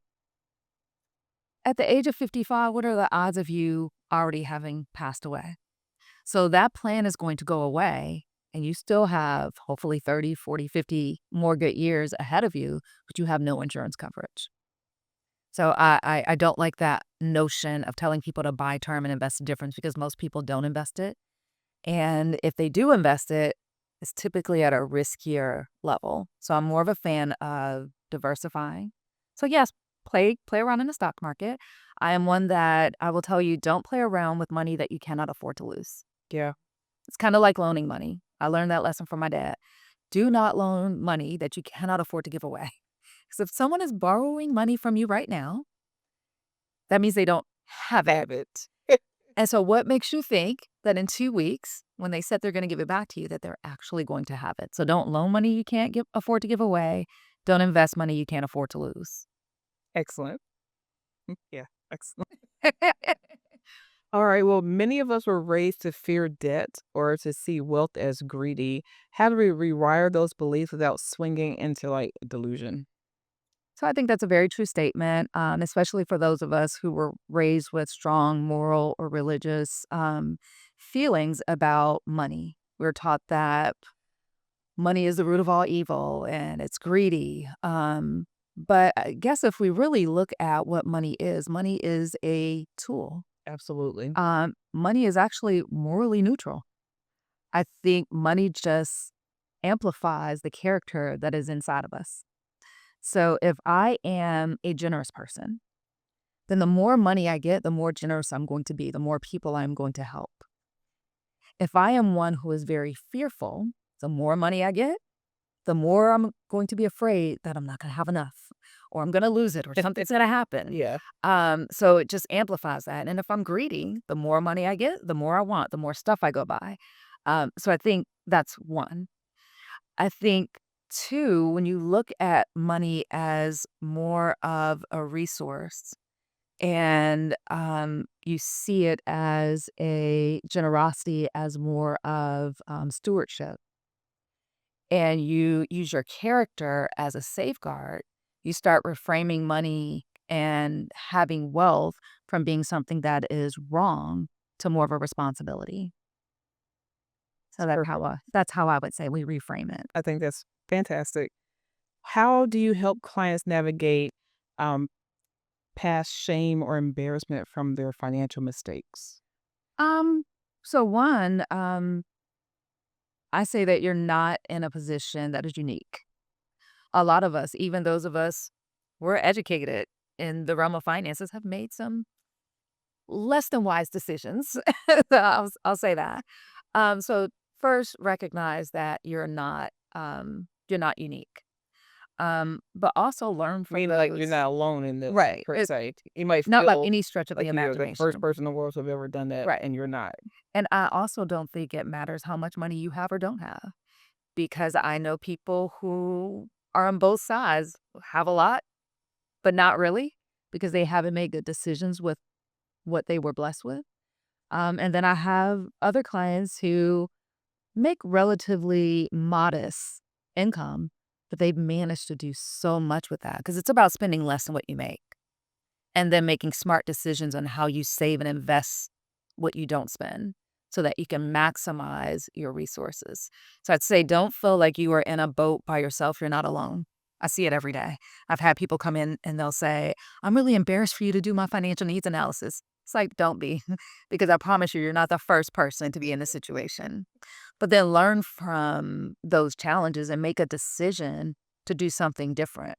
A: at the age of 55, what are the odds of you already having passed away? So that plan is going to go away and you still have hopefully 30, 40, 50 more good years ahead of you, but you have no insurance coverage. So I don't like that notion of telling people to buy term and invest the difference because most people don't invest it. And if they do invest it, it's typically at a riskier level. So I'm more of a fan of diversifying. So yes, play around in the stock market. I am one that I will tell you don't play around with money that you cannot afford to lose.
B: Yeah.
A: It's kind of like loaning money. I learned that lesson from my dad. Do not loan money that you cannot afford to give away. Because if someone is borrowing money from you right now, that means they don't have it.
B: Have it.
A: And so what makes you think that in 2 weeks, when they said they're gonna give it back to you, that they're actually going to have it? So don't loan money you can't afford to give away. Don't invest money you can't afford to lose.
B: Excellent. Yeah, excellent. All right. Well, many of us were raised to fear debt or to see wealth as greedy. How do we rewire those beliefs without swinging into like delusion?
A: So I think that's a very true statement, especially for those of us who were raised with strong moral or religious feelings about money. We're taught that money is the root of all evil and it's greedy. But I guess if we really look at what money is a tool.
B: Absolutely.
A: Money is actually morally neutral. I think money just amplifies the character that is inside of us. So if I am a generous person, then the more money I get, the more generous I'm going to be, the more people I'm going to help. If I am one who is very fearful, the more money I get, the more I'm going to be afraid that I'm not going to have enough or I'm going to lose it or something's going to happen.
B: Yeah.
A: So it just amplifies that. And if I'm greedy, the more money I get, the more I want, the more stuff I go buy. So I think that's one. I think two, when you look at money as more of a resource and you see it as a generosity, as more of stewardship, and you use your character as a safeguard, you start reframing money and having wealth from being something that is wrong to more of a responsibility. So
B: It's perfect.
A: that's how I would say we reframe it.
B: I think that's fantastic. How do you help clients navigate um, past shame or embarrassment from their financial mistakes?
A: Um, so one, I say that you're not in a position that is unique. A lot of us, even those of us we're educated in the realm of finances, have made some less than wise decisions. So I'll say that. So first, recognize that you're not unique. But also learn
B: I mean,
A: from
B: like, you're
A: those.
B: not alone in this
A: Right.
B: per
A: It's
B: se. You might
A: not by
B: feel
A: any stretch of the
B: like you're the first
A: imagination.
B: person in the world to have ever done that,
A: Right.
B: and you're not.
A: And I also don't think it matters how much money you have or don't have, because I know people who are on both sides, have a lot, but not really, because they haven't made good decisions with what they were blessed with. And then I have other clients who make relatively modest income, but they've managed to do so much with that because it's about spending less than what you make and then making smart decisions on how you save and invest what you don't spend so that you can maximize your resources. So I'd say don't feel like you are in a boat by yourself. You're not alone. I see it every day. I've had people come in and they'll say, I'm really embarrassed for you to do my financial needs analysis. It's like, don't be, because I promise you, you're not the first person to be in this situation. But then learn from those challenges and make a decision to do something different.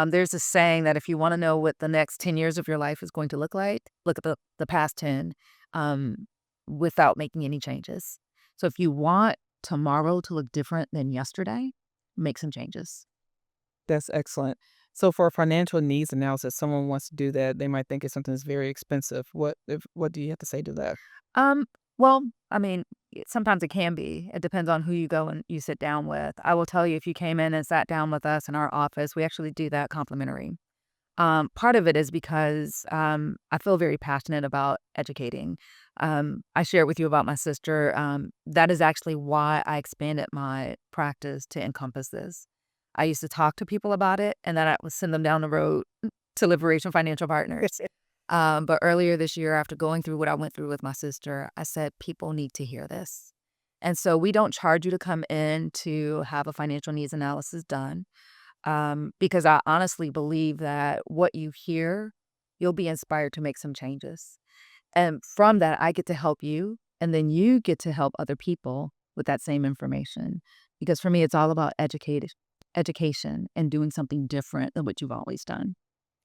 A: There's a saying that if you want to know what the next 10 years of your life is going to look like, look at the past 10 um, without making any changes. So if you want tomorrow to look different than yesterday, make some changes.
B: That's excellent. So for a financial needs analysis, someone wants to do that, they might think it's something that's very expensive. What do you have to say to that?
A: Um, well, I mean, sometimes it can be. It depends on who you go and you sit down with. I will tell you, if you came in and sat down with us in our office, we actually do that complimentary. Part of it is because I feel very passionate about educating. I shared with you about my sister. That is actually why I expanded my practice to encompass this. I used to talk to people about it, and then I would send them down the road to Liberation Financial Partners. But earlier this year, after going through what I went through with my sister, I said, people need to hear this. And so we don't charge you to come in to have a financial needs analysis done, because I honestly believe that what you hear, you'll be inspired to make some changes. And from that, I get to help you, and then you get to help other people with that same information. Because for me, it's all about education and doing something different than what you've always done.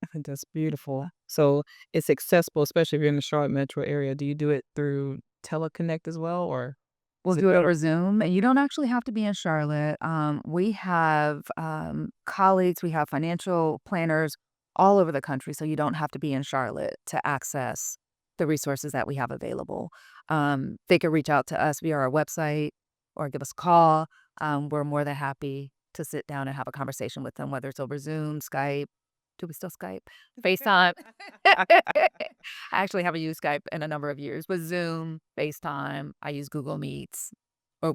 B: I think that's beautiful. So it's accessible, especially if you're in the Charlotte metro area. Do you do it through teleconnect as well, or
A: We'll
B: is it
A: do it
B: better?
A: over Zoom, and you don't actually have to be in Charlotte. We have colleagues, we have financial planners all over the country, so you don't have to be in Charlotte to access the resources that we have available. They could reach out to us via our website or give us a call. We're more than happy to sit down and have a conversation with them, whether it's over Zoom, Skype. Do we still Skype? FaceTime. I actually haven't used Skype in a number of years, but Zoom, FaceTime, I use Google Meets, or
B: All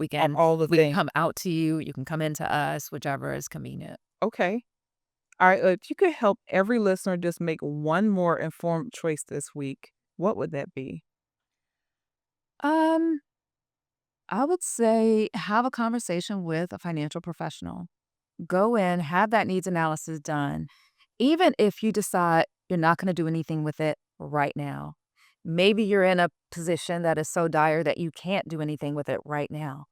B: the
A: we can
B: things.
A: come out to you, you can come into us, whichever is convenient.
B: Okay. All right. If you could help every listener just make one more informed choice this week, what would that be?
A: Um, I would say have a conversation with a financial professional. Go in, have that needs analysis done. Even if you decide you're not going to do anything with it right now, maybe you're in a position that is so dire that you can't do anything with it right now.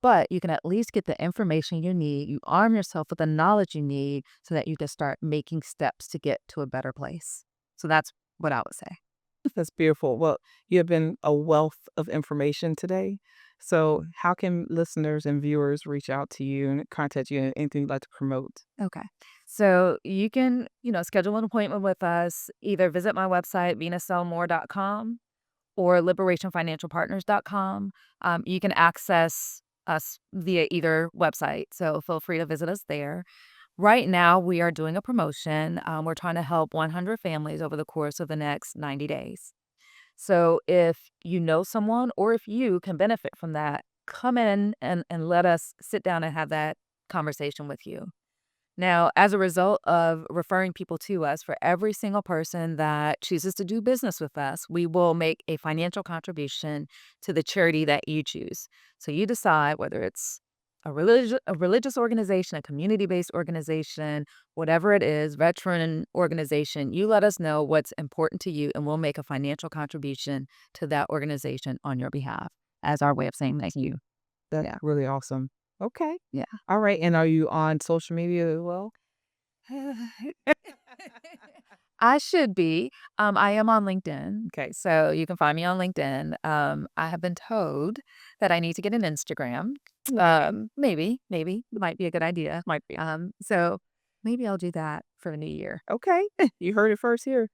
A: But you can at least get the information you need. You arm yourself with the knowledge you need so that you can start making steps to get to a better place. So that's what I would say.
B: That's beautiful. Well, you have been a wealth of information today. So how can listeners and viewers reach out to you and contact you and anything you'd like to promote?
A: Okay. So you can, schedule an appointment with us. Either visit my website, venusselmore.com or liberationfinancialpartners.com. You can access us via either website. So feel free to visit us there. Right now, we are doing a promotion. We're trying to help 100 families over the course of the next 90 days. So if you know someone or if you can benefit from that, come in and let us sit down and have that conversation with you. Now, as a result of referring people to us, for every single person that chooses to do business with us, we will make a financial contribution to the charity that you choose. So you decide whether it's a religious organization, a community-based organization, whatever it is, veteran organization, you let us know what's important to you and we'll make a financial contribution to that organization on your behalf as our way of saying thank you.
B: That's
A: Yeah.
B: really awesome. Okay.
A: Yeah.
B: All right. And are you on social media as well?
A: I should be. I am on LinkedIn.
B: Okay.
A: So you can find me on LinkedIn. I have been told that I need to get an Instagram. Maybe it might be a good idea.
B: Might be.
A: So maybe I'll do that for the new year.
B: Okay. You heard it first here.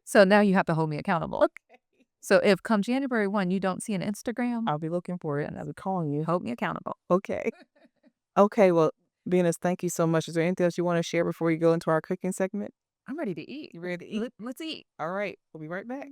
A: So now you have to hold me accountable.
B: Okay.
A: So if come January 1, you don't see an Instagram,
B: I'll be looking for it and I'll be calling you.
A: hold me accountable.
B: Okay. Okay. Well, Venus, thank you so much. Is there anything else you want to share before we go into our cooking segment?
A: I'm ready to eat.
B: You ready to eat?
A: Let's eat.
B: All right. We'll be right back.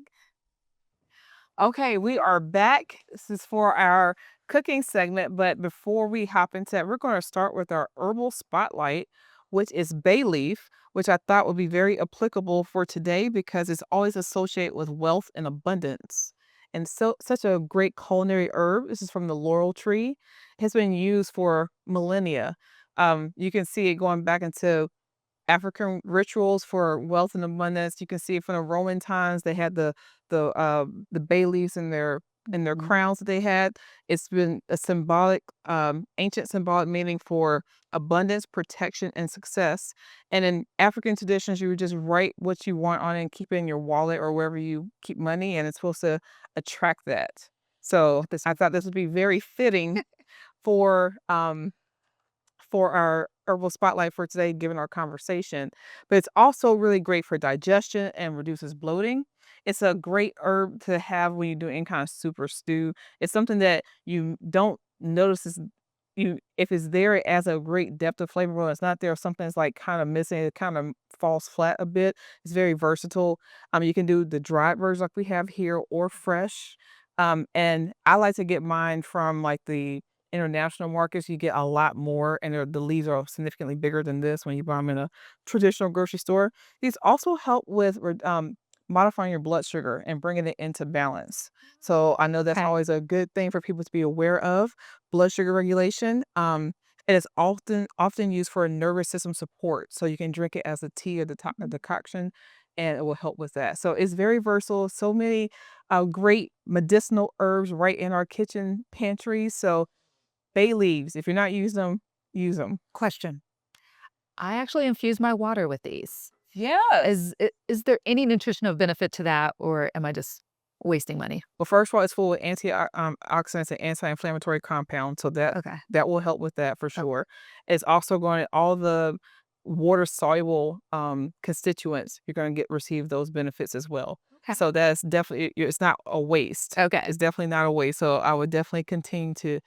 B: Okay, we are back. This is for our cooking segment, but before we hop into that, we're going to start with our herbal spotlight, which is bay leaf, which I thought would be very applicable for today because it's always associated with wealth and abundance. And so, such a great culinary herb. This is from the laurel tree. It has been used for millennia. You can see it going back into African rituals for wealth and abundance. You can see from the Roman times they had the bay leaves in their
A: Mhm.
B: crowns that they had. It's been a symbolic, ancient symbolic meaning for abundance, protection, and success. And in African traditions, you would just write what you want on it and keep it in your wallet or wherever you keep money, and it's supposed to attract that. So I thought this would be very fitting for our herbal spotlight for today, given our conversation. But it's also really great for digestion and reduces bloating. It's a great herb to have when you do any kind of soup or stew. It's something that you don't notice is you if it's there, it adds a great depth of flavor. When it's not there, something's like kind of missing. It kind of falls flat a bit. It's very versatile. You can do the dried version like we have here or fresh. And I like to get mine from like the international markets. You get a lot more, and the leaves are significantly bigger than this when you buy them in a traditional grocery store. These also help with modifying your blood sugar and bringing it into balance. So I know that's
A: Okay.
B: always a good thing for people to be aware of blood sugar regulation. It is often used for nervous system support. So you can drink it as a tea or a decoction, and it will help with that. So it's very versatile. So many great medicinal herbs right in our kitchen pantries. So bay leaves, if you're not using them, use them.
A: Question. I actually infuse my water with these.
B: Yes.
A: Is there any nutritional benefit to that, or am I just wasting money?
B: Well, first of all, it's full of oxidants and anti-inflammatory compounds, so
A: Okay.
B: that will help with that for
A: Okay.
B: sure. It's also going to all the water soluble constituents. You're going to get receive those benefits as well.
A: Okay.
B: So that's definitely it's not a waste.
A: Okay.
B: It's definitely not a waste. So I would definitely continue to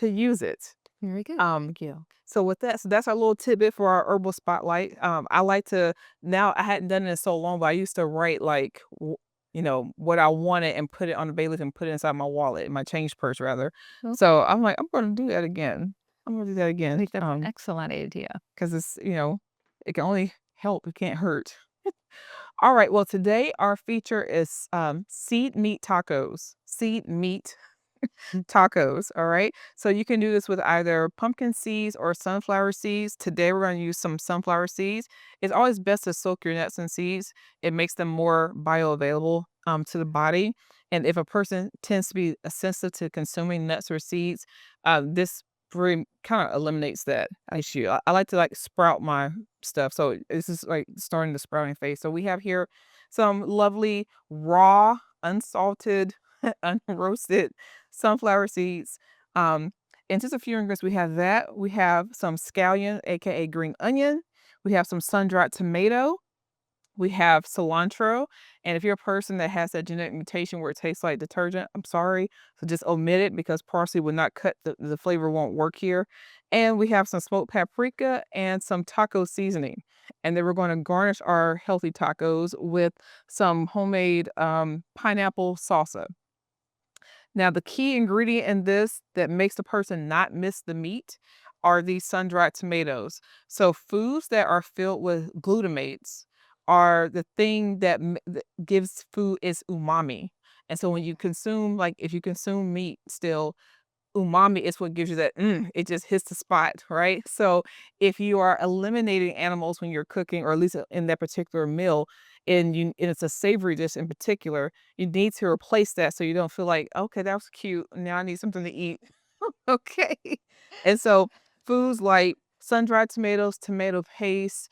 B: use it.
A: Very good.
B: Um,
A: Thank you.
B: so with that, so that's our little tidbit for our herbal spotlight. I like to now I hadn't done it in so long, but I used to write like what I wanted and put it on the bay leaf and put it inside my wallet, my change purse rather.
A: Well,
B: So I'm like, I'm gonna do that again. I'm gonna do that
A: I
B: again.
A: think that's an excellent idea.
B: Because it's it can only help, it can't hurt. All right, well today our feature is seed meat tacos. Seed meat tacos, all right? So you can do this with either pumpkin seeds or sunflower seeds. Today we're going to use some sunflower seeds. It's always best to soak your nuts and seeds. It makes them more bioavailable to the body. And if a person tends to be sensitive to consuming nuts or seeds, this kind of eliminates that issue. I like to like sprout my stuff. So this is like starting the sprouting phase. So we have here some lovely raw, unsalted, unroasted sunflower seeds. Um, and just a few ingredients. We have that. We have some scallion, aka green onion. We have some sun-dried tomato. We have cilantro, and if you're a person that has that genetic mutation where it tastes like detergent, I'm sorry, so just omit it because parsley would not cut the flavor won't work here. And we have some smoked paprika and some taco seasoning. And then we're going to garnish our healthy tacos with some homemade pineapple salsa. Now, the key ingredient in this that makes the person not miss the meat are these sun-dried tomatoes. So foods that are filled with glutamates are the thing that gives food its umami. And so when you consume, like if you consume meat still, umami is what gives you that it just hits the spot, right? So if you are eliminating animals when you're cooking, or at least in that particular meal, and it's a savory dish in particular, you need to replace that so you don't feel like, okay, that was cute. Now I need something to eat. Okay. And so foods like sun-dried tomatoes, tomato paste,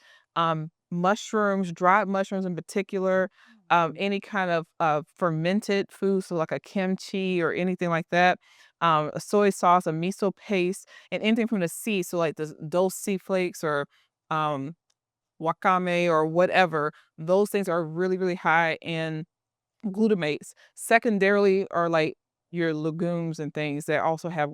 B: mushrooms, dried mushrooms in particular, any kind of fermented food, so like a kimchi or anything like that, a soy sauce, a miso paste, and anything from the sea, so like those sea flakes or um, wakame or whatever, those things are really, really high in glutamates. Secondarily are like your legumes and things that also have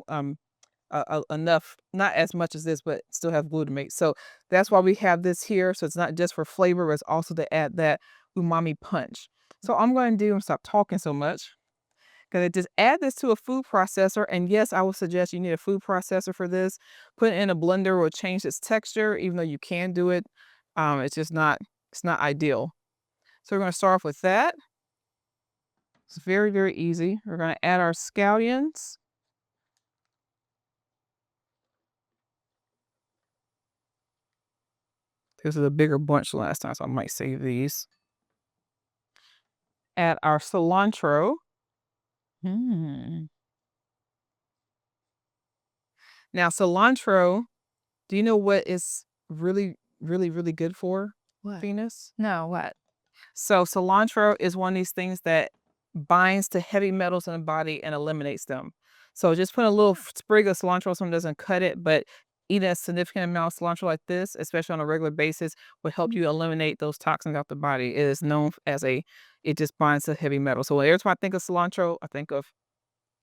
B: enough, not as much as this, but still have glutamate. So that's why we have this here. So it's not just for flavor, but it's also to add that umami punch. So I'm going to do, and stop talking so much. Gonna just add this to a food processor. And yes, I would suggest you need a food processor for this. Put it in a blender will change its texture, even though you can do it. It's just not, it's not ideal. So we're gonna start off with that. It's very, very easy. We're gonna add our scallions. This is a bigger bunch last time, so I might save these. Add our cilantro.
A: Mm.
B: Now, cilantro, do you know what is really, really, really good for,
A: What?
B: Venus?
A: No, what?
B: So cilantro is one of these things that binds to heavy metals in the body and eliminates them. So just put a little sprig of cilantro, someone doesn't cut it, but eating a significant amount of cilantro like this, especially on a regular basis, will help you eliminate those toxins out the body. It is known as it just binds to heavy metal. So every time I think of cilantro, I think of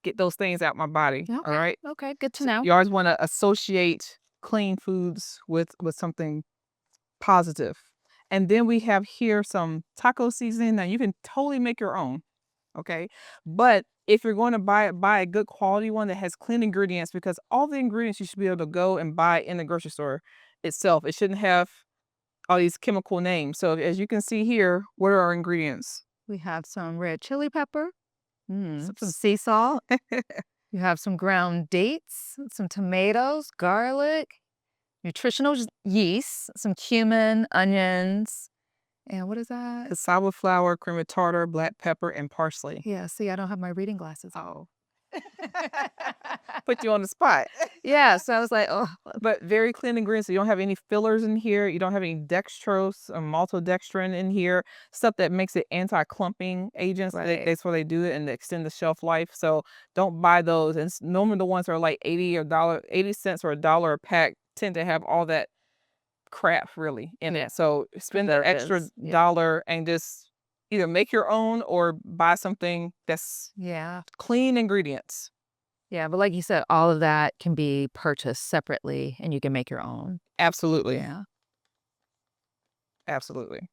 B: get those things out my body. All
A: Okay.
B: right.
A: Okay. Good to
B: So
A: know.
B: you always want to associate clean foods with something positive. And then we have here some taco seasoning. Now you can totally make your own, okay? But if you're going to buy a good quality one that has clean ingredients, because all the ingredients you should be able to go and buy in the grocery store itself. It shouldn't have all these chemical names. So as you can see here, what are our ingredients?
A: We have some red chili pepper,
B: Some
A: some sea salt. You have some ground dates, some tomatoes, garlic, nutritional yeast, some cumin, onions, and what is that?
B: cassava flour, cream of tartar, black pepper, and parsley.
A: Yeah, see, I don't have my reading glasses on.
B: Oh. Put you on the spot.
A: Yeah, so I was like, oh,
B: But very clean ingredients. So you don't have any fillers in here. You don't have any dextrose or maltodextrin in here. Stuff that makes it anti-clumping agents.
A: right.
B: That's why they do it and they extend the shelf life. So don't buy those. And normally the ones that are like 80 cents or $1 a pack tend to have all that crap really in
A: Yeah,
B: it. So spend the extra
A: yeah.
B: dollar and just either make your own or buy something that's
A: Yeah.
B: clean ingredients.
A: Yeah, but like you said, all of that can be purchased separately and you can make your own.
B: Absolutely.
A: Yeah.
B: Absolutely.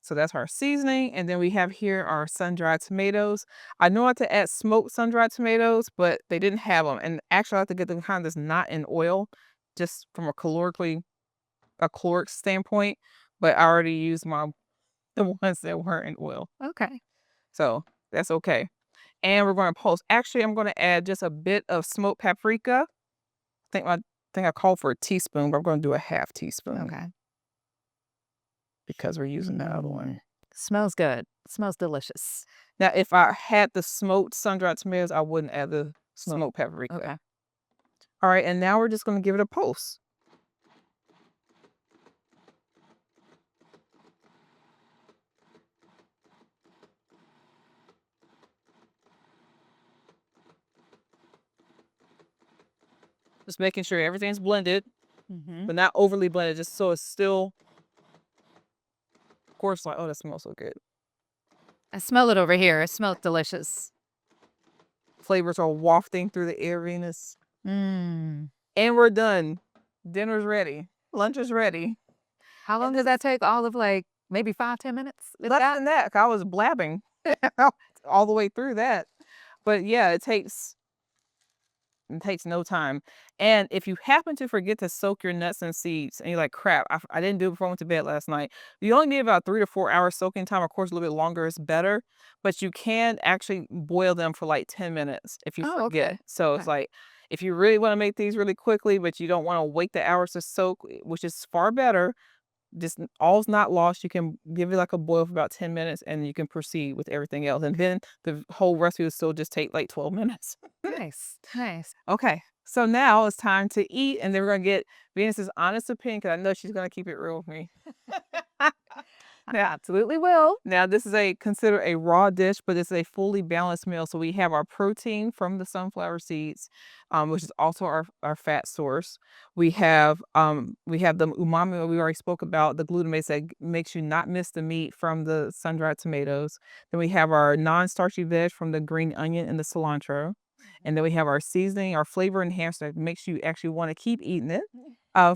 B: So that's our seasoning. And then we have here our sun-dried tomatoes. I know how to add smoked sun-dried tomatoes, but they didn't have them. And actually, I have to get the kind that's not in oil, just from a caloric standpoint. But I already used the ones that weren't in oil.
A: Okay.
B: So that's okay. And we're going to post. Actually, I'm going to add just a bit of smoked paprika. I think I called for a teaspoon, but I'm going to do a half teaspoon
A: Okay.
B: because we're using the other one.
A: Smells good. Smells delicious.
B: Now, if I had the smoked sun-dried tomatoes, I wouldn't add the smoked paprika.
A: Okay.
B: All right, and now we're just going to give it a pulse. Just making sure everything's blended,
A: Mm-hmm.
B: but not overly blended, just so it's still, of course, like, oh, that smells so good.
A: I smell it over here. It smells delicious.
B: Flavors are wafting through the air, Venus.
A: Mm.
B: And we're done. Dinner's ready. Lunch is ready.
A: How long does that take? All of like maybe 5-10 minutes?
B: Less than that, 'cause I was blabbing all the way through that. But yeah, it takes no time. And if you happen to forget to soak your nuts and seeds and you're like, crap, I didn't do it before I went to bed last night. You only need about 3 to 4 hours soaking time. Of course, a little bit longer is better, but you can actually boil them for like 10 minutes if you
A: Oh,
B: forget.
A: okay.
B: So it's like, if you really want to make these really quickly, but you don't want to wait the hours to soak, which is far better, just all's not lost. You can give it like a boil for about 10 minutes and you can proceed with everything else. And then the whole recipe will still just take like 12 minutes.
A: Nice. Nice.
B: Okay, so now it's time to eat, and then we're gonna get Venus's honest opinion because I know she's gonna keep it real with me.
A: I absolutely will.
B: Now, this is considered a raw dish, but it's a fully balanced meal. So we have our protein from the sunflower seeds, which is also our fat source. We have the umami that we already spoke about, the glutamate that makes you not miss the meat from the sun-dried tomatoes. Then we have our non-starchy veg from the green onion and the cilantro. And then we have our seasoning, our flavor enhancer that makes you actually want to keep eating it,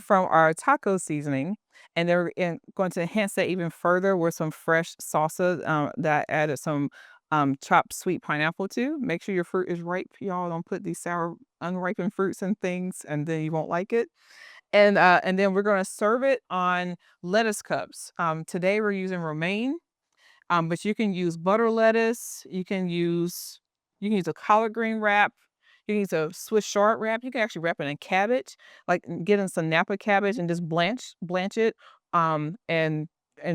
B: from our taco seasoning. And they're going to enhance that even further with some fresh salsa that I added some chopped sweet pineapple to. Make sure your fruit is ripe, y'all. Don't put these sour, unripened fruits and things, and then you won't like it. And then we're going to serve it on lettuce cups. Today we're using romaine, but you can use butter lettuce. You can use a collard green wrap. You can use a Swiss chard wrap. You can actually wrap it in cabbage, like getting some Napa cabbage and just blanch it, and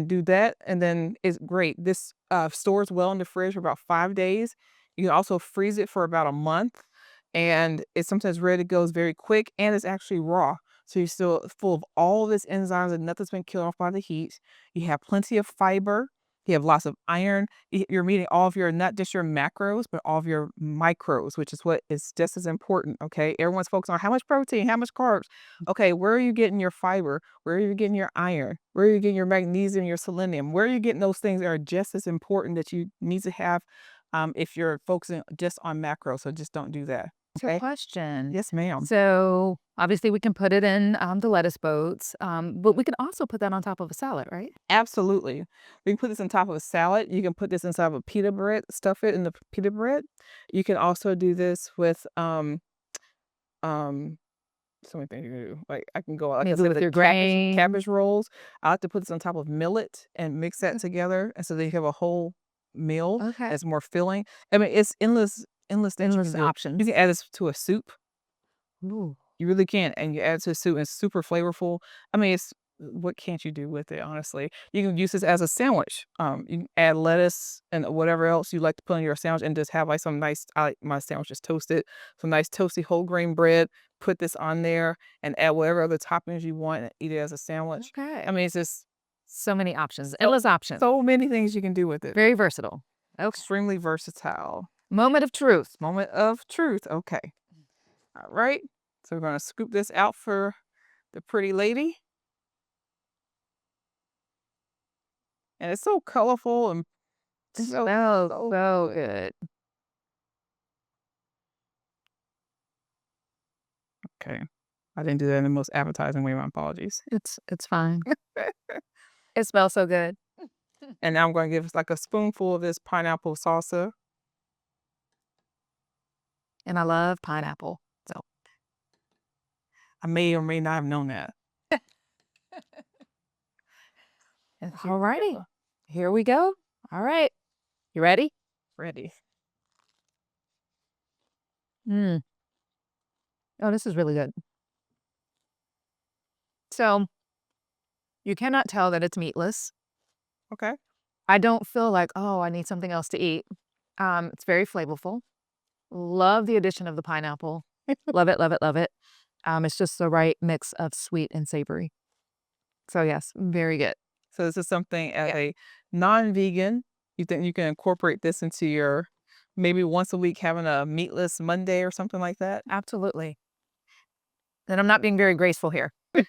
B: do that, and then it's great. This stores well in the fridge for about 5 days. You can also freeze it for about a month, and it's sometimes ready to go. It's very quick, and it's actually raw. So you're still full of all of this enzymes and nothing's been killed off by the heat. You have plenty of fiber. You have lots of iron. You're meeting all of your, not just your macros, but all of your micros, which is what is just as important. Okay. Everyone's focused on how much protein, how much carbs. Okay. Where are you getting your fiber? Where are you getting your iron? Where are you getting your magnesium, your selenium? Where are you getting those things that are just as important that you need to have, if you're focusing just on macros? So just don't do that. Okay.
A: Question.
B: Yes, ma'am.
A: So obviously we can put it in the lettuce boats, but we can also put that on top of a salad, right?
B: Absolutely. We can put this on top of a salad. You can put this inside of a pita bread, stuff it in the pita bread. You can also do this with um so many things you can do. Like I can go, like I
A: Maybe
B: said,
A: with
B: the
A: your
B: cabbage
A: grain.
B: rolls. I like to put this on top of millet and mix that together, and so that you have a whole meal
A: Okay.
B: that's more filling. I mean, it's endless things you can
A: Endless
B: do. You
A: options.
B: can add this to a soup.
A: Ooh.
B: You really can, and you add it to the soup, and it's super flavorful. I mean, it's what can't you do with it, honestly? You can use this as a sandwich. You can add lettuce and whatever else you like to put on your sandwich and just have, like, some nice, I like my sandwiches toasted, some nice toasty whole grain bread, put this on there, and add whatever other toppings you want and eat it as a sandwich. I
A: Okay.
B: mean, it's just
A: So many options.
B: so
A: Endless options.
B: so many things you can do with it.
A: Very versatile. Okay.
B: Extremely versatile.
A: Moment of truth.
B: Moment of truth, okay. Alright. So we're gonna scoop this out for the pretty lady. And it's so colorful and
A: It
B: so
A: smells
B: so
A: so
B: good.
A: good.
B: Okay. I didn't do that in the most appetizing way, my apologies.
A: It's fine. It smells so good.
B: And now I'm gonna give us like a spoonful of this pineapple salsa.
A: And I love pineapple. So
B: I may or may not have known that. And here we
A: alrighty.
B: go.
A: Here we go. All right. You ready?
B: Ready.
A: Mm. Oh, this is really good. So you cannot tell that it's meatless.
B: Okay.
A: I don't feel like, oh, I need something else to eat. It's very flavorful. Love the addition of the pineapple. Love it, love it, love it. It's just the right mix of sweet and savory. So yes, very good.
B: So this is something as a non-vegan, you think you can incorporate this into your maybe once a week having a meatless Monday or something like that?
A: Absolutely. And I'm not being very graceful here.
B: You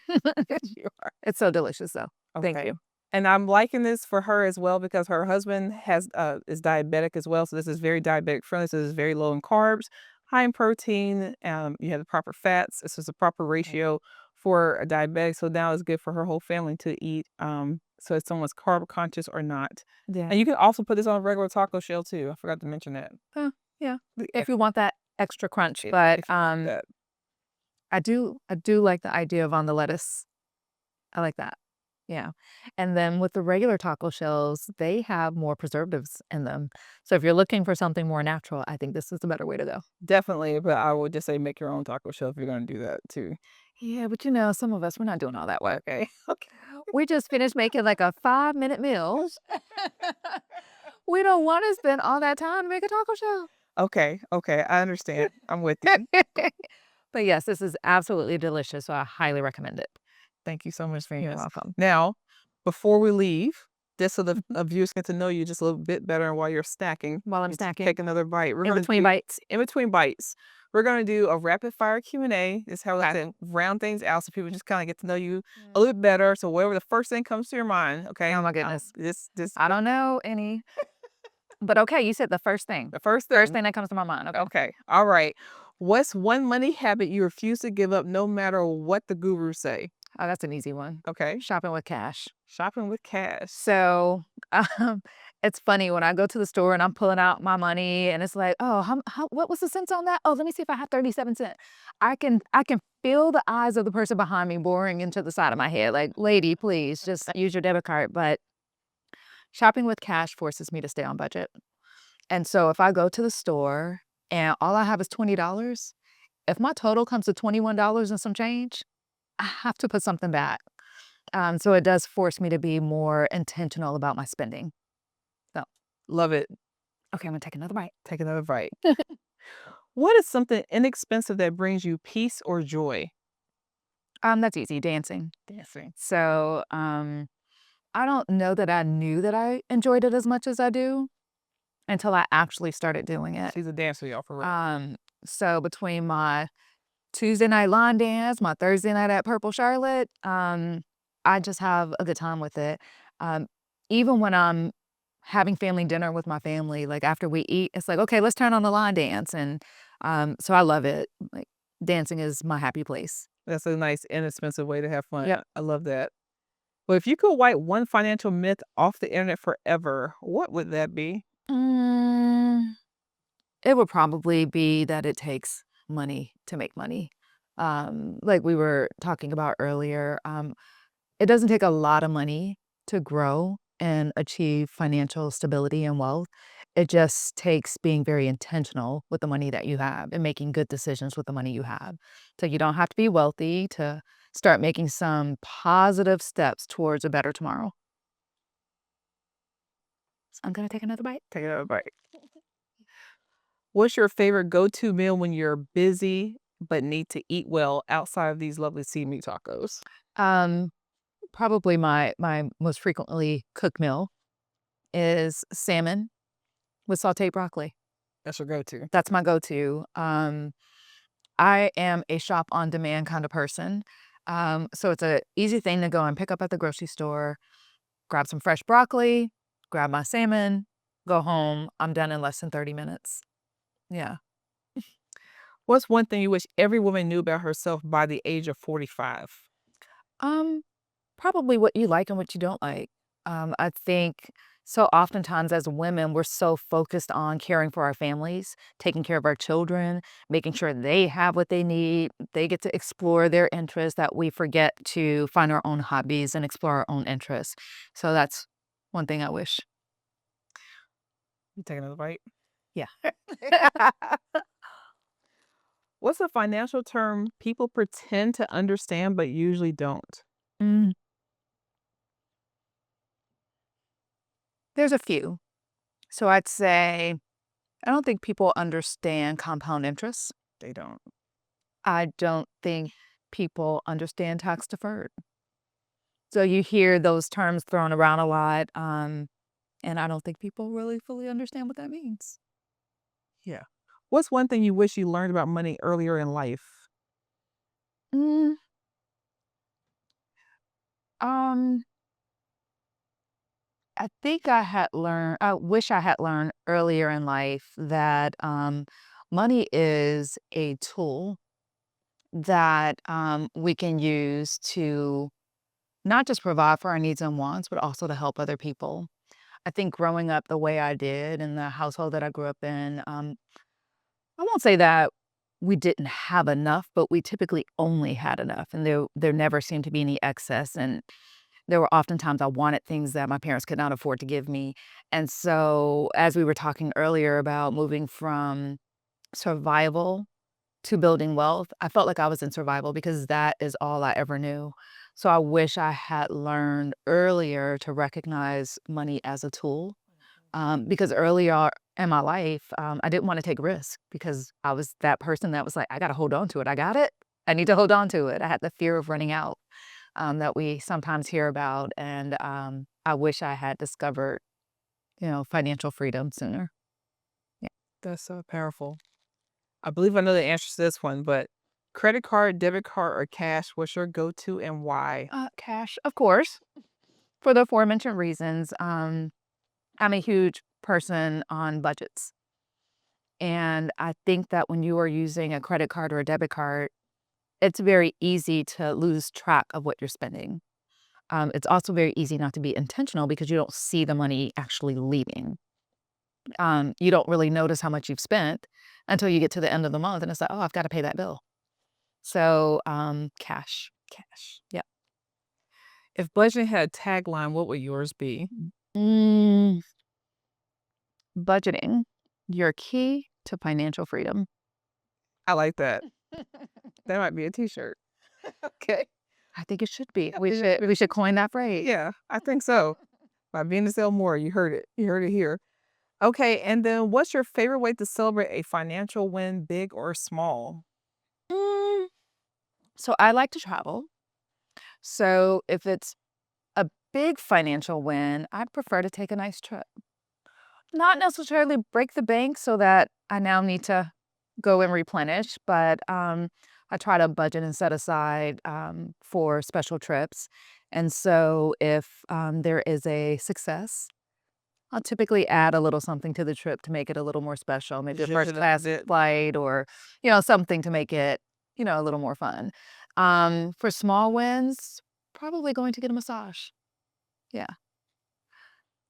B: are.
A: It's so delicious, though. Thank
B: Okay.
A: you.
B: And I'm liking this for her as well because her husband is diabetic as well. So this is very diabetic friendly. So this is very low in carbs, high in protein. You have the proper fats. This is a proper ratio for a diabetic. So now it's good for her whole family to eat. So if someone's carb conscious or not.
A: Yeah.
B: And you can also put this on a regular taco shell too. I forgot to mention that.
A: Yeah. If you want that extra crunch,
B: If
A: but
B: you want that.
A: I do like the idea of on the lettuce. I like that. Yeah. And then with the regular taco shells, they have more preservatives in them. So if you're looking for something more natural, I think this is the better way to go.
B: Definitely, but I would just say make your own taco shell if you're gonna do that too.
A: Yeah, but some of us, we're not doing all that work.
B: Okay. Okay.
A: We just finished making like a 5-minute meal. We don't want to spend all that time to make a taco shell.
B: Okay. Okay. I understand. I'm with you.
A: But yes, this is absolutely delicious. So I highly recommend it.
B: Thank you so much,
A: You're
B: Venus.
A: welcome.
B: Now, before we leave, just so the viewers get to know you just a little bit better while you're snacking,
A: While I'm
B: you
A: snacking,
B: take another bite. We're
A: in
B: gonna
A: between
B: do
A: bites.
B: in between bites. We're gonna do a rapid fire Q&A. This is how we like
A: Okay.
B: to round things out so people just kind of get to know you a little bit better. So whatever the first thing comes to your mind, okay?
A: Oh my goodness.
B: This
A: I don't know any. But okay, you said the first thing.
B: the first
A: First
B: thing.
A: thing that comes to my mind. Okay.
B: Okay. All right. What's one money habit you refuse to give up no matter what the gurus say?
A: Oh, that's an easy one.
B: Okay.
A: Shopping with cash.
B: Shopping with cash.
A: So, um, it's funny when I go to the store and I'm pulling out my money and it's like, oh, what was the cents on that? Oh, let me see if I have 37 cents. I can feel the eyes of the person behind me boring into the side of my head. Like, lady, please just use your debit card. But shopping with cash forces me to stay on budget. And so if I go to the store and all I have is $20, if my total comes to $21 and some change, I have to put something back. So it does force me to be more intentional about my spending. So,
B: Love it.
A: okay, I'm gonna take another bite.
B: Take another bite. What is something inexpensive that brings you peace or joy?
A: That's easy, dancing.
B: Dancing.
A: So, I don't know that I knew that I enjoyed it as much as I do until I actually started doing it.
B: She's a dancer, y'all, for real.
A: So between my Tuesday night line dance, my Thursday night at Purple Charlotte, I just have a good time with it. Um, Even when I'm having family dinner with my family, like after we eat, it's like, okay, let's turn on the line dance. And so I love it. Like dancing is my happy place.
B: That's a nice, inexpensive way to have fun.
A: Yep.
B: I love that. Well, if you could wipe one financial myth off the internet forever, what would that be?
A: Mm, it would probably be that it takes money to make money. Like we were talking about earlier, it doesn't take a lot of money to grow and achieve financial stability and wealth. It just takes being very intentional with the money that you have and making good decisions with the money you have. So you don't have to be wealthy to start making some positive steps towards a better tomorrow. So I'm going to take another bite.
B: Take another bite. What's your favorite go-to meal when you're busy but need to eat well outside of these lovely sea meat tacos?
A: Um, Probably my most frequently cooked meal is salmon with sauteed broccoli.
B: That's your go-to.
A: That's my go-to. I am a shop on demand kind of person. So it's a easy thing to go and pick up at the grocery store, grab some fresh broccoli, grab my salmon, go home. I'm done in less than 30 minutes. Yeah.
B: What's one thing you wish every woman knew about herself by the age of 45?
A: Um, Probably what you like and what you don't like. I think so oftentimes as women, we're so focused on caring for our families, taking care of our children, making sure they have what they need, they get to explore their interests, that we forget to find our own hobbies and explore our own interests. So that's one thing I wish.
B: You take another bite.
A: Yeah.
B: What's a financial term people pretend to understand but usually don't?
A: Mm, there's a few. So I'd say I don't think people understand compound interest.
B: They don't.
A: I don't think people understand tax deferred. So you hear those terms thrown around a lot, and I don't think people really fully understand what that means.
B: Yeah. What's one thing you wish you learned about money earlier in life?
A: Mm, um, I think I wish I had learned earlier in life that money is a tool that we can use to not just provide for our needs and wants, but also to help other people. I think growing up the way I did in the household that I grew up in, I won't say that we didn't have enough, but we typically only had enough, and there never seemed to be any excess. And there were often times I wanted things that my parents could not afford to give me. And so, as we were talking earlier about moving from survival to building wealth, I felt like I was in survival because that is all I ever knew. So I wish I had learned earlier to recognize money as a tool, because earlier in my life, I didn't want to take risks because I was that person that was like, I got to hold on to it. I got it. I need to hold on to it. I had the fear of running out, that we sometimes hear about. And I wish I had discovered, financial freedom sooner. Yeah.
B: That's so powerful. I believe I know the answer to this one, but credit card, debit card, or cash, what's your go-to and why?
A: Cash, of course, for the aforementioned reasons. I'm a huge person on budgets. And I think that when you are using a credit card or a debit card, it's very easy to lose track of what you're spending. It's also very easy not to be intentional because you don't see the money actually leaving. You don't really notice how much you've spent until you get to the end of the month and it's like, oh, I've got to pay that bill. So, cash, cash. Yeah.
B: If budgeting had a tagline, what would yours be?
A: Mm, budgeting, your key to financial freedom.
B: I like that. That might be a t-shirt. Okay.
A: I think it should be.
B: Yeah,
A: We should coin that phrase.
B: yeah, I think so. By Venus L. Moore, you heard it. You heard it here. Okay, and then what's your favorite way to celebrate a financial win, big or small?
A: Mm, so I like to travel. So if it's a big financial win, I'd prefer to take a nice trip. Not necessarily break the bank so that I now need to go and replenish, but I try to budget and set aside for special trips. And so if there is a success, I'll typically add a little something to the trip to make it a little more special, maybe a
B: Zhuzh
A: first
B: it up a
A: class
B: bit.
A: flight or, something to make it, a little more fun. For small wins, probably going to get a massage. Yeah.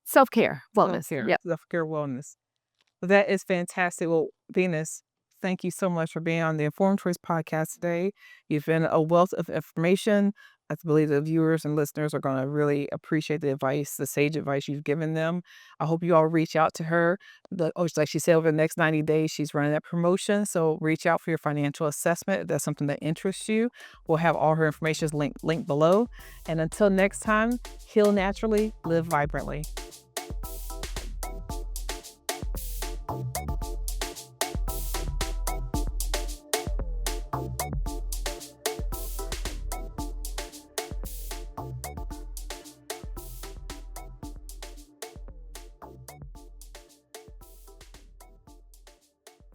A: Self-care, wellness.
B: Self-care,
A: Yeah.
B: self-care wellness. Well, that is fantastic. Well, Venus, thank you so much for being on the Informed Choice podcast today. You've been a wealth of information. I believe the viewers and listeners are going to really appreciate the advice, the sage advice you've given them. I hope you all reach out to her. Like she said, over the next 90 days, she's running that promotion. So reach out for your financial assessment if that's something that interests you. We'll have all her information linked below. And until next time, heal naturally, live vibrantly.